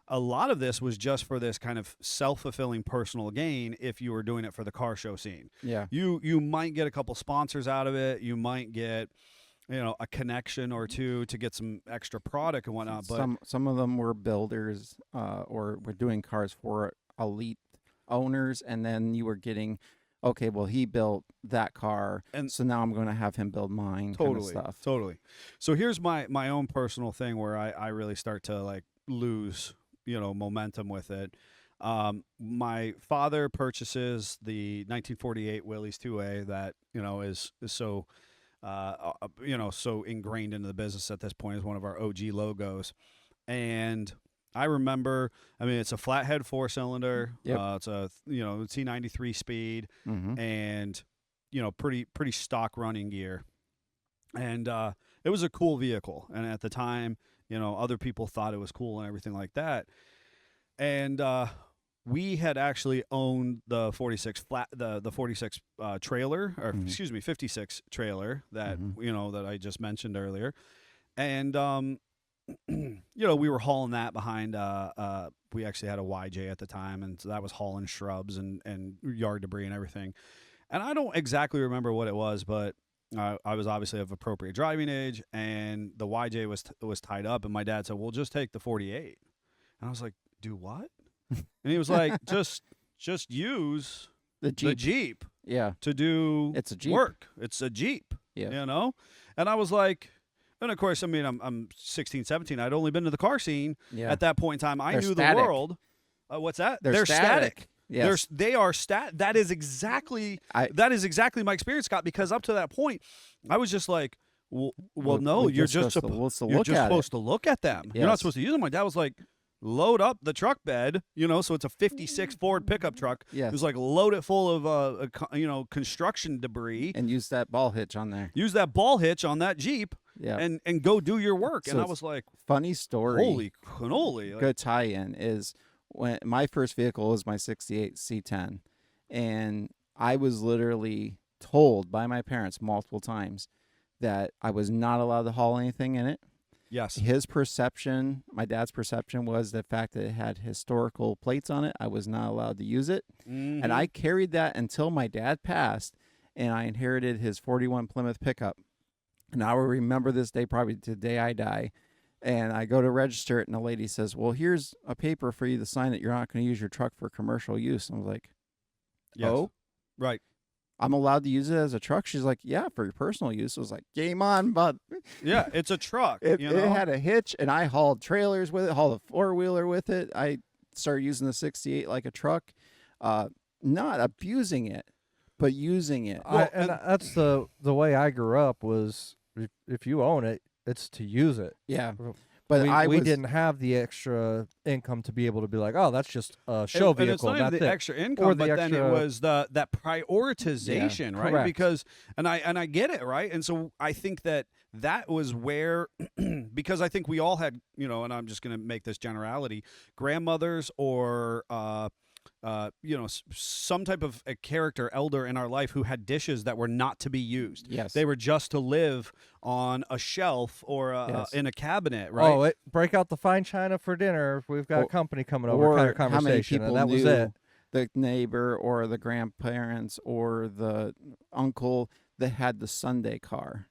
A lot of this was just for this kind of self-fulfilling personal gain if you were doing it for the car show scene. Yeah. You might get a couple sponsors out of it. You might get a connection or two to get some extra product and whatnot. But some of them were builders or were doing cars for elite owners, and then you were getting, okay, well, he built that car, and so now I'm going to have him build mine. Totally, kind of stuff. Totally. So here's my own personal thing where I really start to like lose momentum with it. My father purchases the 1948 Willys 2A that is so so ingrained into the business at this point, is one of our OG logos. And I remember, it's a flathead 4-cylinder. Yep. It's a T93 speed, Mm-hmm. and pretty stock running gear. And it was a cool vehicle, and at the time, other people thought it was cool and everything like that. And we had actually owned the 46 the 46 trailer, or Mm-hmm. excuse me, 56 trailer that Mm-hmm. that I just mentioned earlier. And we were hauling that behind. We actually had a YJ at the time, and so that was hauling shrubs and yard debris and everything. And I don't exactly remember what it was, but I was obviously of appropriate driving age, and the YJ was tied up, and my dad said, "Well, just take the 48." And I was like, "Do what?" And he was like, "Just use The Jeep. the Jeep Yeah. to do It's a Jeep. work. It's a Jeep." Yeah. And I was like, and of course, I'm 16, 17. I'd only been to the car scene Yeah. at that point in time. I They're knew static. the world. What's that? They're static. Yes. They are stat. That is exactly my experience, Scott. Because up to that point, I was just like, well, no, you're just supposed to look at them. You're not Yes. supposed to use them. My dad was like, load up the truck bed, so it's a 56 Ford pickup truck. Yes. It was like, load it full of construction debris, And use that ball hitch on there. use that ball hitch on that Jeep, Yeah. and go do your work. So And I it's was like, Funny story. holy cannoli. Like, Good tie-in is when my first vehicle was my 68 C10, and I was literally told by my parents multiple times that I was not allowed to haul anything in it. yes. My dad's perception was the fact that it had historical plates on it. I was not allowed to use it. Mhm. And I carried that until my dad passed, and I inherited his 41 Plymouth pickup. And I will remember this day probably to the day I die. And I go to register it, and the lady says, "Well, here's a paper for you to sign that you're not going to use your truck for commercial use." And I was like, Yes. "Oh, Right. I'm allowed to use it as a truck?" She's like, "Yeah, for your personal use." I was like, "Game on, bud." Yeah, it's a truck. It had a hitch, and I hauled trailers with it, hauled a 4-wheeler with it. I started using the 68 like a truck, not abusing it, but using it. That's the way I grew up was if you own it, it's to use it. Yeah, but we didn't have the extra income to be able to be like, oh, that's just a show and vehicle. it's not even that's the it. extra income, Or the but then it extra- was that prioritization, right? correct. Because and I get it, right? And so I think that was where, because I think we all had, and I'm just going to make this generality, grandmothers or some type of a character elder in our life who had dishes that were not to be used. Yes. They were just to live on a shelf or Yes. in a cabinet, right? Oh, break out the fine china for dinner. We've got a company coming over. Or Kind of how many conversation, people and that was knew it. the neighbor or the grandparents or the uncle that had the Sunday car,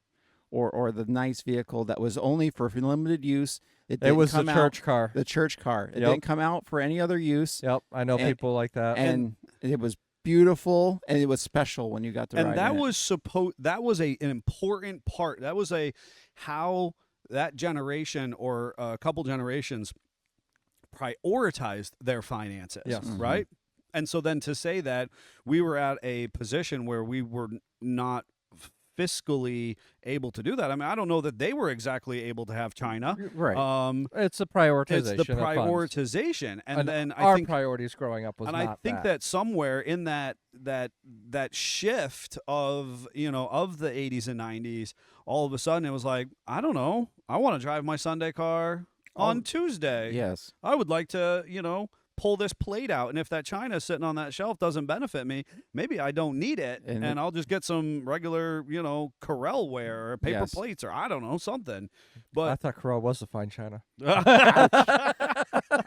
or the nice vehicle that was only for limited use. It didn't was the come out- church car. The church car. It Yep. didn't come out for any other use. Yep, I know And- people like that. And it was beautiful, and it was special when you got to ride And that in it. was an important part. That was how that generation or a couple generations prioritized their finances, Yes. Mhm. right? And so then to say that we were at a position where we were not fiscally able to do that. I mean, I don't know that they were exactly able to have China. Right. It's a prioritization. It's the of funds. prioritization, and then I our think priorities growing up was and not I think that somewhere in that shift of of the 80s and 90s, all of a sudden it was like, I don't know, I want to drive my Sunday car on Tuesday. Yes. I would like to pull this plate out, and if that china sitting on that shelf doesn't benefit me, maybe I don't need it, and I'll just get some regular Corel ware or paper Yes. plates, or I don't know, something. I But thought Corel was the fine china.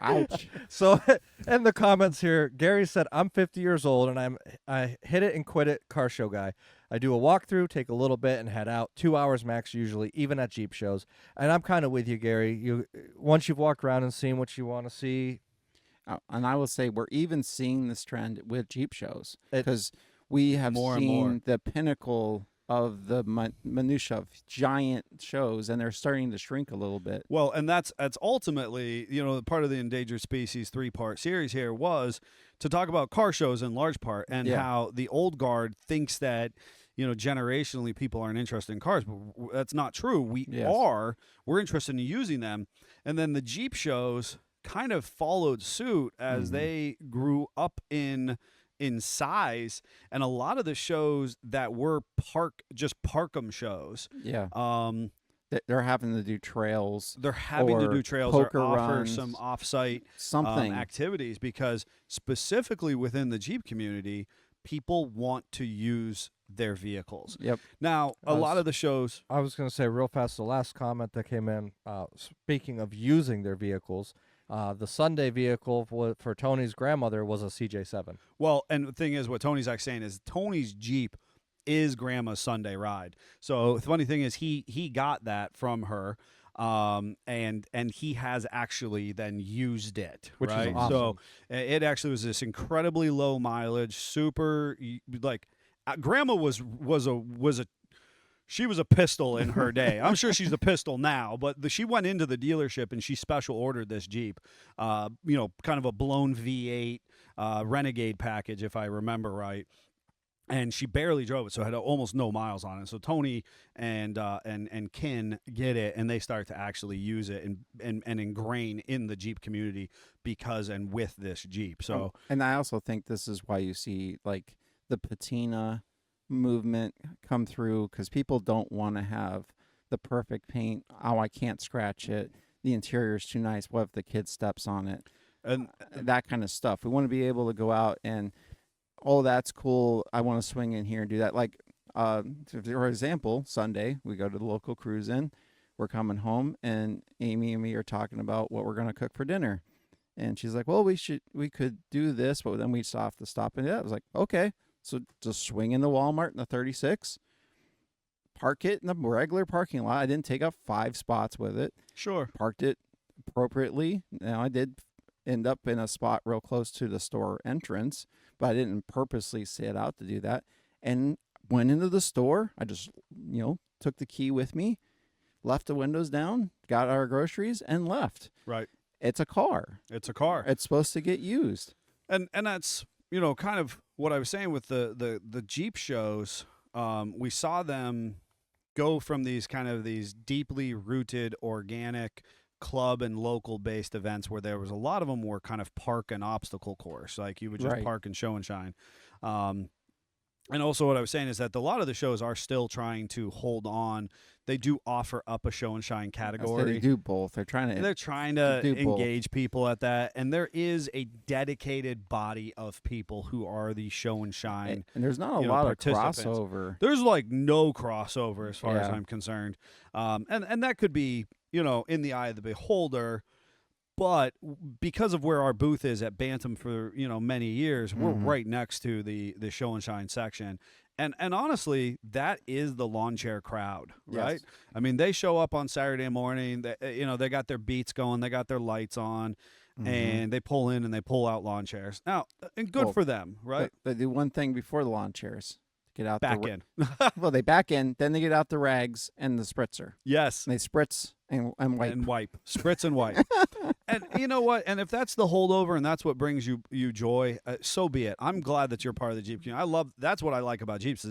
Ouch. So in the comments here, Gary said, "I'm 50 years old and I hit it and quit it car show guy. I do a walkthrough, take a little bit, and head out. 2 hours max usually, even at Jeep shows." And I'm kind of with you, Gary. Once you've walked around and seen what you want to see, And I will say we're even seeing this trend with Jeep shows It- because we have More and more. seen the pinnacle of the minutia of giant shows, and they're starting to shrink a little bit. Well, and that's ultimately, part of the Endangered Species 3-part series here was to talk about car shows in large part, and how the old guard thinks that, generationally people aren't interested in cars, but that's not true. We're interested in using them. And then the Jeep shows kind of followed suit as they grew up in size, and a lot of the shows that were park-em shows. Yeah. They're having to do trails. They're having to do trails or offer runs, some off-site activities, because specifically within the Jeep community, people want to use their vehicles. Yep. Now, a lot of the shows... I was going to say real fast, the last comment that came in, speaking of using their vehicles, the Sunday vehicle for Tony's grandmother was a CJ7. Well, and the thing is, what Tony's actually saying is Tony's Jeep is Grandma's Sunday ride. So the funny thing is he got that from her, and he has actually then used it, which right? is awesome. So it actually was this incredibly low mileage, super Grandma was a she was a pistol in her day. I'm sure she's a pistol now, but she went into the dealership and she special ordered this Jeep, kind of a blown V8 Renegade package, if I remember right. And she barely drove it, so it had almost no miles on it. So Tony and Ken get it, and they start to actually use it and ingrain in the Jeep community because and with this Jeep. So, and I also think this is why you see like the patina movement come through, because people don't want to have the perfect paint. Oh, I can't scratch it. The interior is too nice. What if the kid steps on it? And that kind of stuff. We want to be able to go out and, oh, that's cool, I want to swing in here and do that. Like, for example, Sunday, we go to the local cruise in. We're coming home, and Amy and me are talking about what we're going to cook for dinner. And she's like, well, we could do this, but then we have to stop and I was like, okay. So just swing in the Walmart in the 36, park it in the regular parking lot. I didn't take up 5 spots with it. Sure. Parked it appropriately. Now, I did end up in a spot real close to the store entrance, but I didn't purposely set out to do that. And went into the store. I just, took the key with me, left the windows down, got our groceries, and left. Right. It's a car. It's a car. It's supposed to get used. And that's, kind of what I was saying with the Jeep shows. We saw them go from these deeply rooted, organic club and local based events where there was a lot of them were kind of park and obstacle course, like you would just park and show and shine. And also what I was saying is that a lot of the shows are still trying to hold on. They do offer up a show and shine category. They do both. They're trying to engage people at that. And there is a dedicated body of people who are the show and shine. And there's not a lot of crossover. There's no crossover as far as I'm concerned. And that could be, in the eye of the beholder. But because of where our booth is at Bantam for, many years, we're right next to the show and shine section. And honestly, that is the lawn chair crowd, right? Yes. I mean, they show up on Saturday morning, they got their beats going, they got their lights on, and they pull in and they pull out lawn chairs. Now, and good for them, right? They do one thing before the lawn chairs. Get out back in. Well, they back in, then they get out the rags and the spritzer. Yes. And they spritz and wipe. And wipe. Spritz and wipe. And you know what? And if that's the holdover and that's what brings you joy, so be it. I'm glad that you're part of the Jeep community. That's what I like about Jeeps.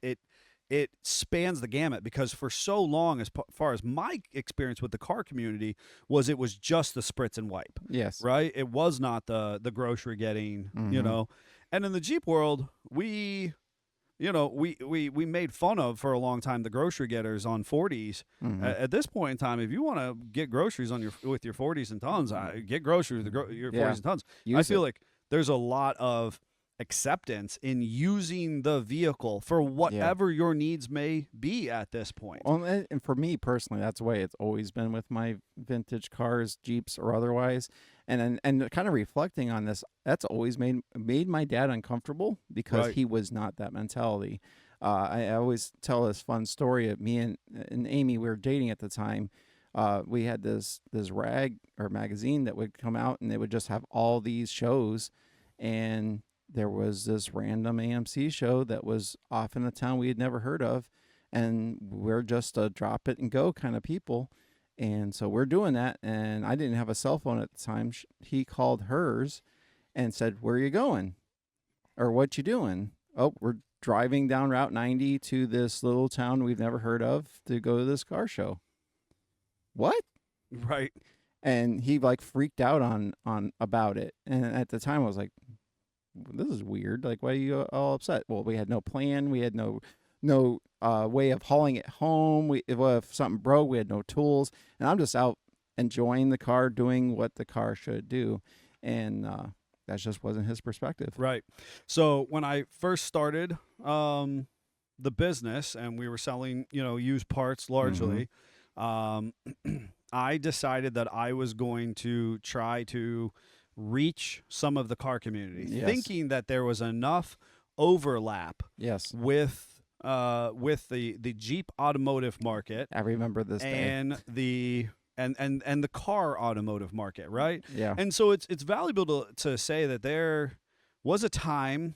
It spans the gamut, because for so long, as far as my experience with the car community was, it was just the spritz and wipe. Yes. Right? It was not the grocery getting, And in the Jeep world, we made fun of for a long time the grocery getters on 40s. At this point in time, if you want to get groceries with your 40s and tons, get groceries with your 40s and tons. I feel like there's a lot of acceptance in using the vehicle for whatever your needs may be at this point. Well, and for me personally, that's the way it's always been with my vintage cars, Jeeps or otherwise. And kind of reflecting on this, that's always made my dad uncomfortable, because he was not that mentality. I always tell this fun story of me and Amy. We were dating at the time. We had this rag or magazine that would come out, and they would just have all these shows. And there was this random AMC show that was off in a town we had never heard of, and we're just a drop it and go kind of people. And so we're doing that, and I didn't have a cell phone at the time. He called hers and said, "Where are you going? Or what you doing?" "Oh, we're driving down Route 90 to this little town we've never heard of to go to this car show." "What?" Right. And he like freaked out on about it. And at the time I was like, "This is weird. Like, why are you all upset?" "Well, we had no plan. We had no way of hauling it home. If something broke, we had no tools. And I'm just out enjoying the car, doing what the car should do." And that just wasn't his perspective. Right. So when I first started the business and we were selling, used parts largely, I decided that I was going to try to reach some of the car community, thinking that there was enough overlap with the Jeep automotive market. I remember this and day. And the car automotive market, right? Yeah. And so it's valuable to say that there was a time,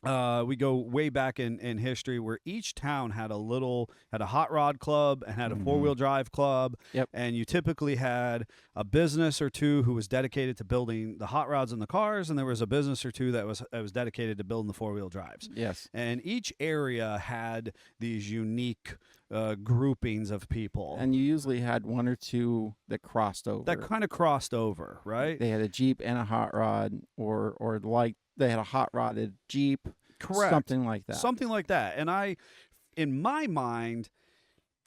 we go way back in history, where each town had a hot rod club and had a 4-wheel drive club. Yep. And you typically had a business or two who was dedicated to building the hot rods and the cars, and there was a business or two that was dedicated to building the 4-wheel drives. Yes. And each area had these unique groupings of people. And you usually had one or two that crossed over. That kind of crossed over, right? They had a Jeep and a hot rod, or like they had a hot rodded Jeep. Correct. Something like that. Something like that. And I, in my mind,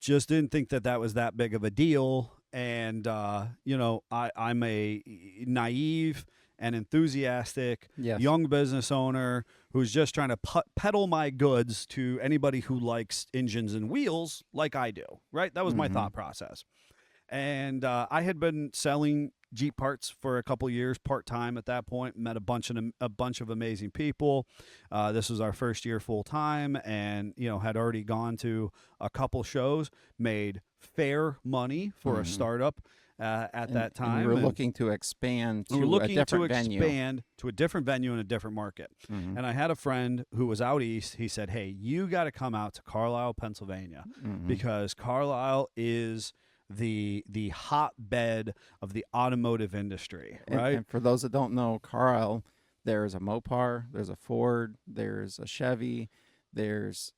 just didn't think that was that big of a deal. And, I'm a naive and enthusiastic young business owner who's just trying to peddle my goods to anybody who likes engines and wheels like I do, right? That was my thought process. And I had been selling Jeep parts for a couple years, part-time at that point, met a bunch of amazing people. This was our first year full-time, and, had already gone to a couple shows, made fair money for a startup at that time. And we were looking to expand to a different venue. To a different venue in a different market. And I had a friend who was out east. He said, "Hey, you got to come out to Carlisle, Pennsylvania, because Carlisle is the hotbed of the automotive industry," right? And for those that don't know, Carlisle, there's a Mopar, there's a Ford, there's a Chevy, there's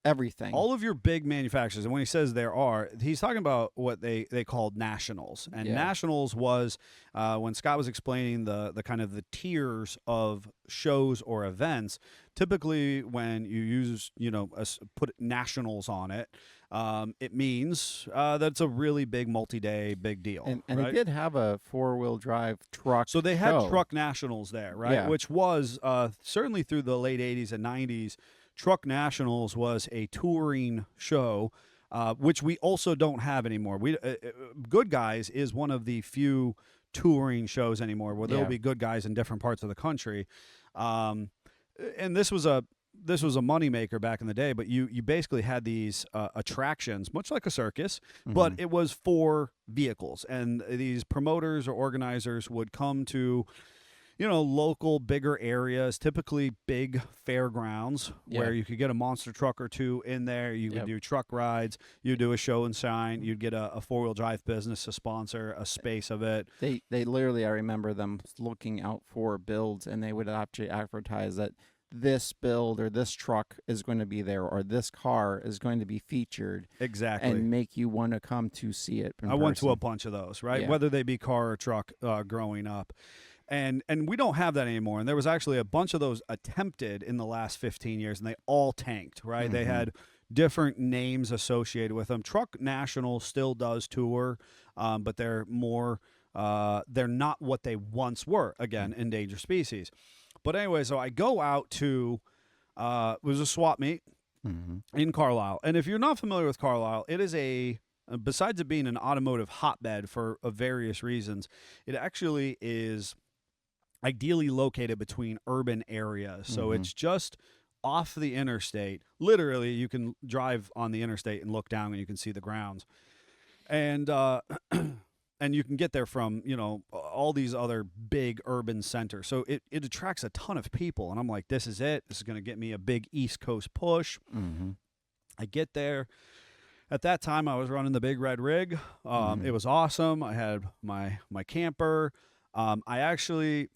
everything. All of your big manufacturers. And when he says there are, he's talking about what they called nationals. And nationals was when Scott was explaining the kind of the tiers of shows or events. Typically, when you use put nationals on it, it means that it's a really big multi-day big deal. And right? They did have a 4-wheel drive truck. So they had truck nationals there, right? Yeah. Which was certainly through the late 80s and 90s. Truck Nationals was a touring show, which we also don't have anymore. Good Guys is one of the few touring shows anymore where there'll be good guys in different parts of the country. And this was a moneymaker back in the day, but you basically had these attractions, much like a circus, but it was for vehicles. And these promoters or organizers would come to local bigger areas, typically big fairgrounds where you could get a monster truck or two in there. You could do truck rides. You do a show and shine. You'd get a 4-wheel drive business to sponsor a space of it. They literally, I remember them looking out for builds, and they would actually advertise that this build or this truck is going to be there, or this car is going to be featured. Exactly. And make you want to come to see it in person. went to a bunch of those, right? Whether they be car or truck growing up. And we don't have that anymore. And there was actually a bunch of those attempted in the last 15 years, and they all tanked, right? They had different names associated with them. Truck National still does tour, but they're more they're not what they once were. Again, endangered species. But anyway, so I go out to it was a swap meet in Carlisle. And if you're not familiar with Carlisle, it is besides it being an automotive hotbed for various reasons, it actually is ideally located between urban areas. So it's just off the interstate. Literally, you can drive on the interstate and look down and you can see the grounds. And and you can get there from, all these other big urban centers. So it attracts a ton of people. And I'm like, this is it. This is going to get me a big East Coast push. Mm-hmm. I get there. At that time, I was running the Big Red Rig. It was awesome. I had my camper. I actually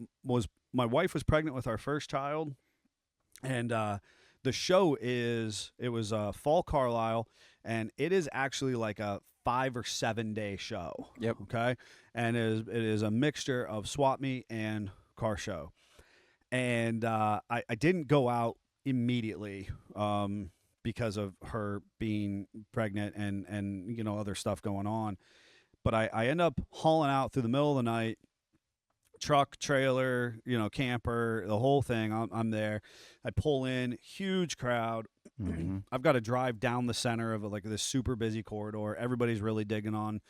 my wife was pregnant with our first child. And the show was Fall Carlisle, and it is actually like a 5 or 7 day show. Yep. Okay. And it is a mixture of swap meet and car show. And I didn't go out immediately because of her being pregnant and other stuff going on. But I end up hauling out through the middle of the night. Truck, trailer, camper, the whole thing. I'm there. I pull in, huge crowd. Mm-hmm. I've got to drive down the center of like this super busy corridor. Everybody's really digging on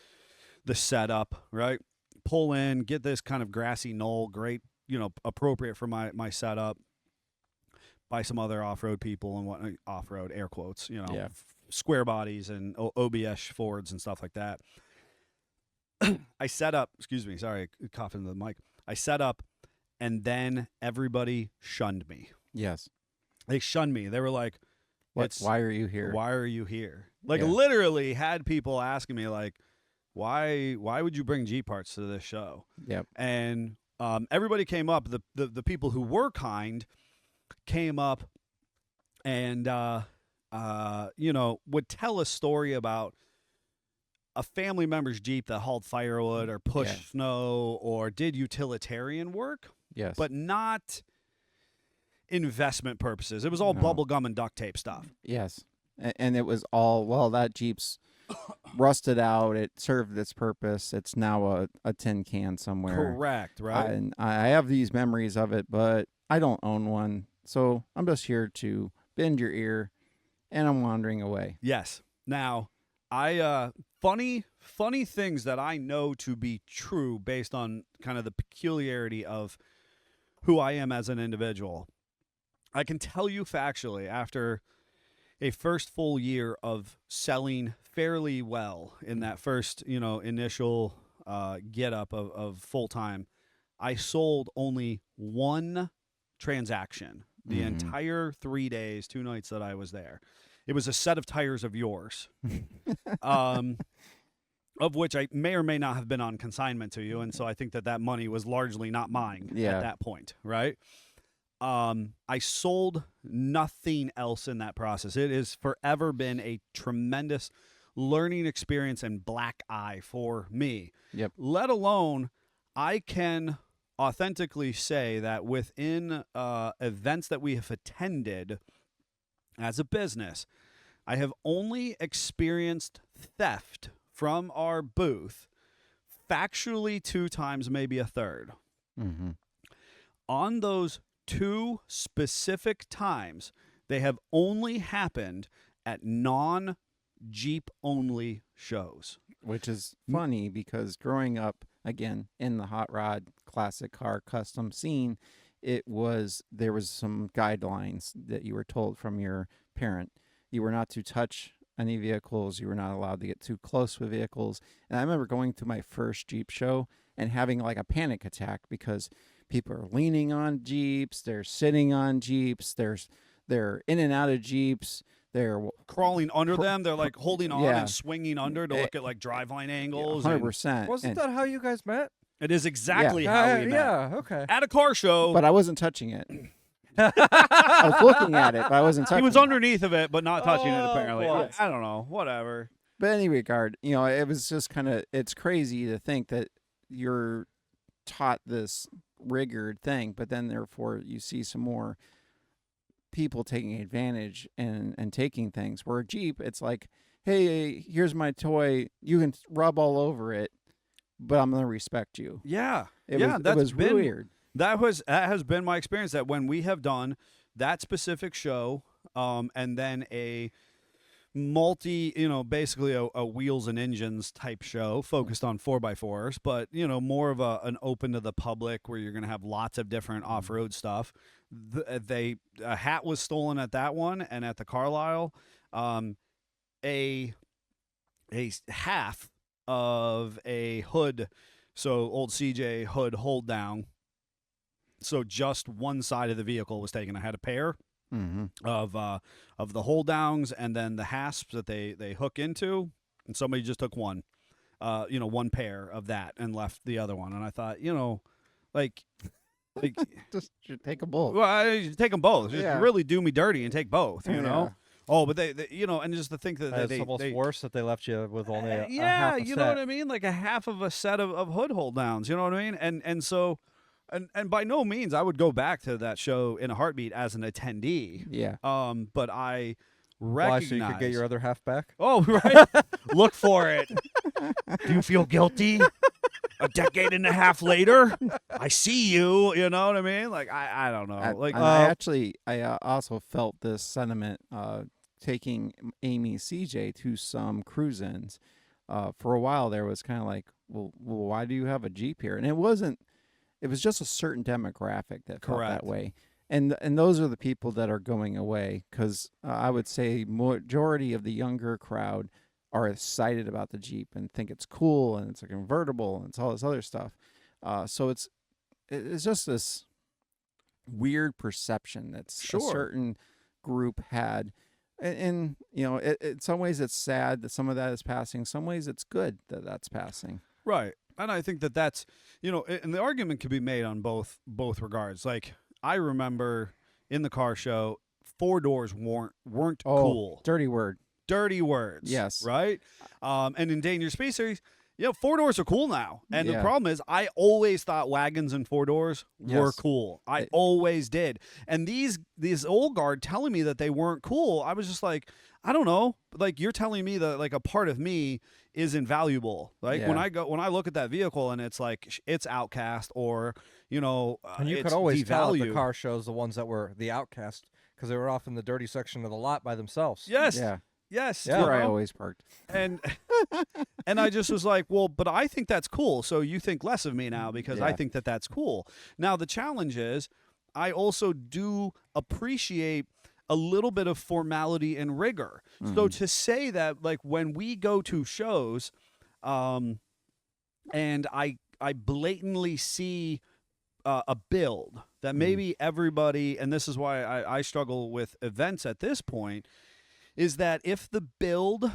the setup, right? Pull in, get this kind of grassy knoll, great, appropriate for my setup. By some other off-road people and what off-road air quotes, square bodies and OBS Fords and stuff like that. I set up. Excuse me, sorry, coughing into the mic. I set up, and then everybody shunned me. Yes. They shunned me. They were like, why are you here? Why are you here? Like, literally had people asking me, like, why would you bring G parts to this show? Yep. And everybody came up. The people who were kind came up and, would tell a story about a family member's Jeep that hauled firewood or pushed snow or did utilitarian work, but not investment purposes. It was all bubble gum and duct tape stuff. Yes. And it was all, well, that Jeep's rusted out. It served its purpose. It's now a tin can somewhere. Correct, right? And I have these memories of it, but I don't own one. So I'm just here to bend your ear, and I'm wandering away. Yes. Now, funny things that I know to be true based on kind of the peculiarity of who I am as an individual. I can tell you factually, after a first full year of selling fairly well in that first, initial get up of full time, I sold only one transaction the entire 3 days, 2 nights that I was there. It was a set of tires of yours, of which I may or may not have been on consignment to you. And so I think that money was largely not mine at that point, right? I sold nothing else in that process. It has forever been a tremendous learning experience and black eye for me. Yep. Let alone I can authentically say that within events that we have attended as a business, I have only experienced theft from our booth factually 2 times, maybe a third. Mm-hmm. On those 2 specific times, they have only happened at non-Jeep only shows. Which is funny because growing up, again, in the hot rod, classic car, custom scene, there was some guidelines that you were told from your parent. You were not to touch any vehicles. You were not allowed to get too close with vehicles. And I remember going to my first Jeep show and having like a panic attack because people are leaning on Jeeps. They're sitting on Jeeps. They're in and out of Jeeps. They're crawling under them. They're like holding on and swinging under to look at like driveline angles. 100%. Wasn't that how you guys met? It is exactly how we met. Yeah, okay. At a car show. But I wasn't touching it. I was looking at it, but I wasn't touching it. He was underneath of it, but not touching it, apparently. Boy. I don't know. Whatever. But in any regard, it was just kind of, it's crazy to think that you're taught this rigored thing, but then therefore you see some more people taking advantage and taking things. Where a Jeep, it's like, hey, here's my toy. You can rub all over it, but I'm going to respect you. Yeah. It was weird. That has been my experience, that when we have done that specific show, and then a basically a wheels and engines type show focused on 4x4s, but more of an open to the public where you're going to have lots of different off-road stuff. A hat was stolen at that one, and at the Carlisle, a half of a hood So old CJ hood hold down. So just one side of the vehicle was taken. I had a pair of the hold downs and then the hasps that they hook into, and somebody just took one, one pair of that and left the other one. And I thought, like just take them both. Well, I take them both. Just really do me dirty and take both. You know. Oh, but they and just to think that it's almost worse that they left you with only a yeah, half a you set. know what I mean, like a half of a set of hood hold downs. You know what I mean, and so. And by no means I would go back to that show in a heartbeat as an attendee. Yeah. But I recognize. Why, so you could get your other half back? Oh, right. Look for it. Do you feel guilty? A decade and a half later, I see you. You know what I mean? Like I don't know. I also felt this sentiment taking Amy CJ to some cruise-ins. For a while there was kind of like, well, why do you have a Jeep here? And it wasn't. It was just a certain demographic that felt that way. And those are the people that are going away because I would say majority of the younger crowd are excited about the Jeep and think it's cool and it's a convertible and it's all this other stuff. So it's just this weird perception that a certain group had. And in some ways it's sad that some of that is passing. Some ways it's good that that's passing. Right. And I think that's, and the argument could be made on both regards. Like, I remember in the car show, 4-doors weren't cool. Dirty word. Dirty words. Yes. Right? And in Endangered Species, 4-doors are cool now. And the problem is, I always thought wagons and 4-doors were cool. I always did. And these old guard telling me that they weren't cool, I was just like, I don't know. Like, you're telling me that, like, a part of me is invaluable. Like when I look at that vehicle and it's like it's outcast or and you it's could always tell at the devalued. car shows the ones that were the outcast because they were off in the dirty section of the lot by themselves. Yes. Yeah. Yes. That's where I always parked. And I just was like, well, but I think that's cool. So you think less of me now because I think that that's cool. Now the challenge is I also do appreciate a little bit of formality and rigor. So to say that, like, when we go to shows, and I blatantly see a build that maybe everybody, and this is why I struggle with events at this point, is that if the build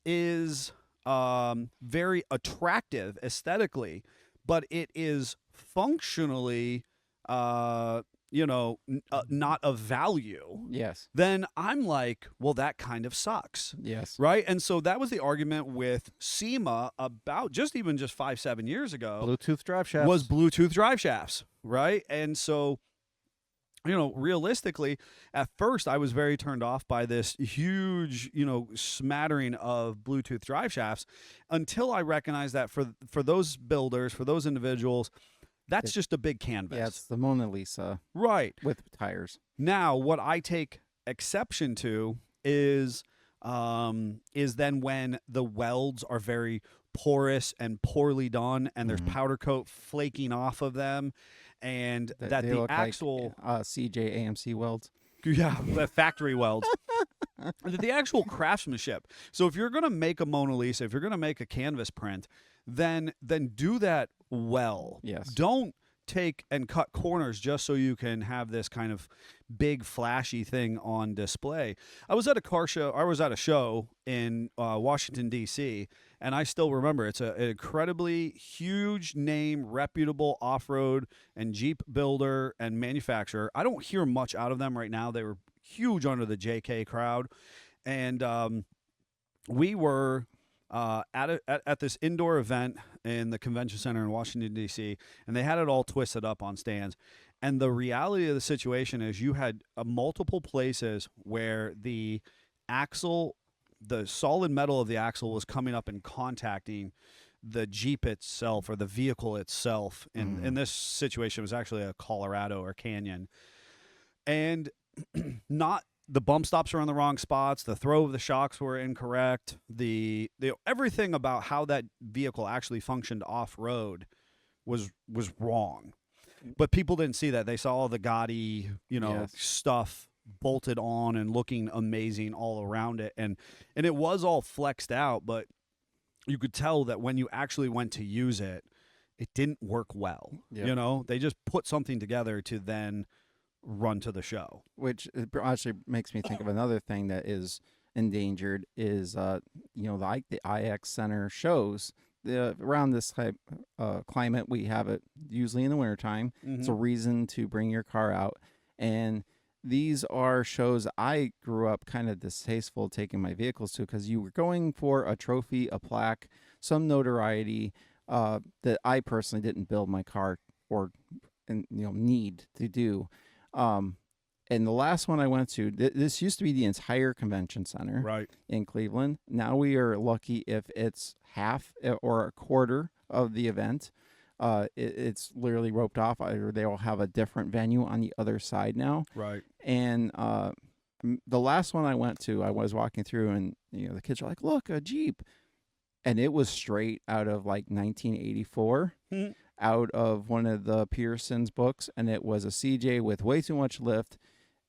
is very attractive aesthetically, but it is functionally not of value. Yes. Then I'm like, well, that kind of sucks. Yes. Right. And so that was the argument with SEMA about just 5-7 years ago. Bluetooth drive shafts. Was Bluetooth drive shafts. Right. And so, realistically, at first I was very turned off by this huge, smattering of Bluetooth drive shafts until I recognized that for those builders, for those individuals, that's just a big canvas. Yeah, it's the Mona Lisa. Right. With tires. Now, what I take exception to is then when the welds are very porous and poorly done and there's powder coat flaking off of them and that they the look actual like, CJ AMC welds. Yeah, the factory welds. The actual craftsmanship. So if you're going to make a Mona Lisa, if you're going to make a canvas print, then do that well. Yes. Don't take and cut corners just so you can have this kind of big flashy thing on display. I was at a show in Washington D.C. and I still remember it's an incredibly huge name, reputable off-road and Jeep builder and manufacturer. I don't hear much out of them right now. They were huge under the JK crowd, and we were at this indoor event in the convention center in Washington, D.C., and they had it all twisted up on stands. And the reality of the situation is you had multiple places where the axle, the solid metal of the axle was coming up and contacting the Jeep itself or the vehicle itself. In this situation, it was actually a Colorado or Canyon. And the bump stops were in the wrong spots. The throw of the shocks were incorrect. The everything about how that vehicle actually functioned off-road was wrong. But people didn't see that. They saw all the gaudy, stuff bolted on and looking amazing all around it. And it was all flexed out, but you could tell that when you actually went to use it, it didn't work well. Yep. You know, they just put something together to then run to the show. Which actually makes me think of another thing that is endangered is, like the IX Center shows. Around this type climate, we have it usually in the wintertime. Mm-hmm. It's a reason to bring your car out. And these are shows I grew up kind of distasteful taking my vehicles to, because you were going for a trophy, a plaque, some notoriety that I personally didn't build my car or need to do. And the last one I went to, this used to be the entire convention center in Cleveland. Now we are lucky if it's half or a quarter of the event. It's literally roped off, or they will have a different venue on the other side now. Right. And the last one I went to, I was walking through, and the kids are like, "Look, a Jeep," and it was straight out of like 1984. Out of one of the Pearson's books, and it was a CJ with way too much lift,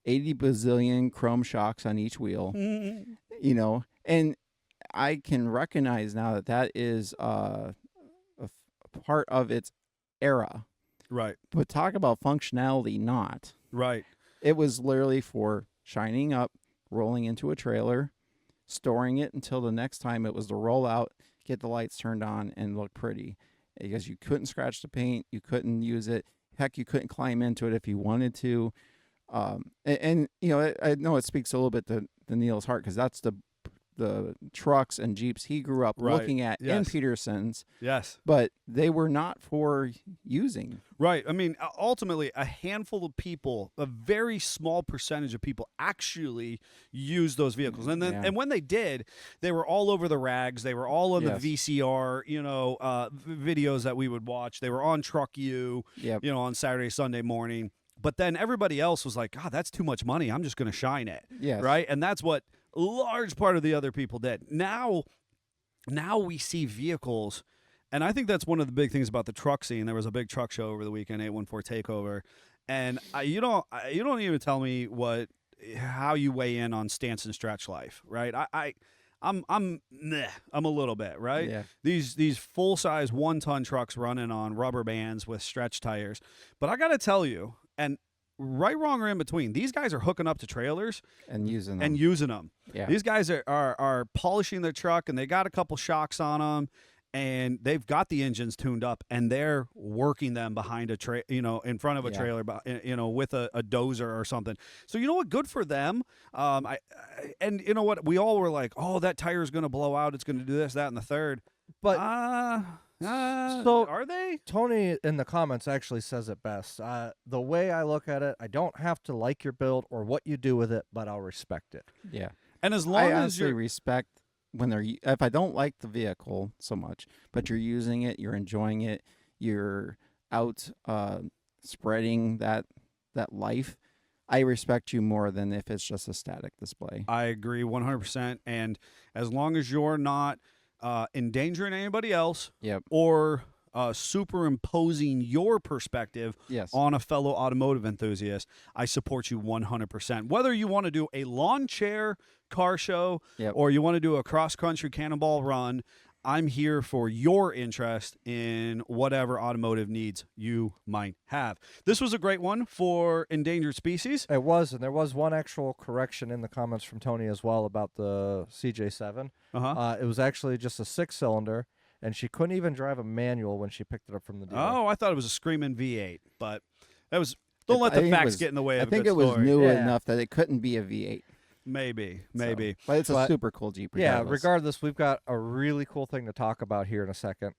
80 bazillion chrome shocks on each wheel, and I can recognize now that is a part of its era. Right. But talk about functionality, not. Right. It was literally for shining up, rolling into a trailer, storing it until the next time it was to roll out, get the lights turned on, and look pretty. Because you couldn't scratch the paint, you couldn't use it. Heck, you couldn't climb into it if you wanted to. I know it speaks a little bit to Neil's heart, because that's the trucks and Jeeps he grew up looking at in Peterson's. Yes. But they were not for using. Right. I mean, ultimately, a handful of people, a very small percentage of people actually use those vehicles. And then, and when they did, they were all over the rags. They were all on the VCR, videos that we would watch. They were on Truck U, on Saturday, Sunday morning. But then everybody else was like, God, that's too much money. I'm just going to shine it. Yes. Right. And that's what a large part of the other people did. Now we see vehicles, and I think that's one of the big things about the truck scene. There was a big truck show over the weekend, 814 Takeover, and you don't even tell me how you weigh in on stance and stretch life, right? I'm a little bit, right? Yeah. These full size 1-ton trucks running on rubber bands with stretch tires, but I got to tell you, and right, wrong, or in between, these guys are hooking up to trailers and using them. Yeah. These guys are polishing their truck, and they got a couple shocks on them, and they've got the engines tuned up, and they're working them behind a in front of a trailer, with a dozer or something. So you know what? Good for them. And you know what? We all were like, oh, that tire is going to blow out. It's going to do this, that, and the third. But so are they? Tony in the comments actually says it best. The way I look at it, I don't have to like your build or what you do with it, but I'll respect it. Yeah. And as long as you respect when if I don't like the vehicle so much, but you're using it, you're enjoying it, you're out spreading that life, I respect you more than if it's just a static display. I agree 100%. And as long as you're not endangering anybody else, or superimposing your perspective on a fellow automotive enthusiast, I support you 100%. Whether you want to do a lawn chair car show or you want to do a cross-country cannonball run, I'm here for your interest in whatever automotive needs you might have. This was a great one for endangered species. It was, and there was one actual correction in the comments from Tony as well about the CJ7. It was actually just a 6-cylinder, and she couldn't even drive a manual when she picked it up from the dealer. Oh, I thought it was a screaming V8, but that was. Don't let the facts get in the way of a good story. I think it was new Yeah. enough that it couldn't be a V8. Maybe. But it's a super cool Jeep. Yeah, regardless, we've got a really cool thing to talk about here in a second.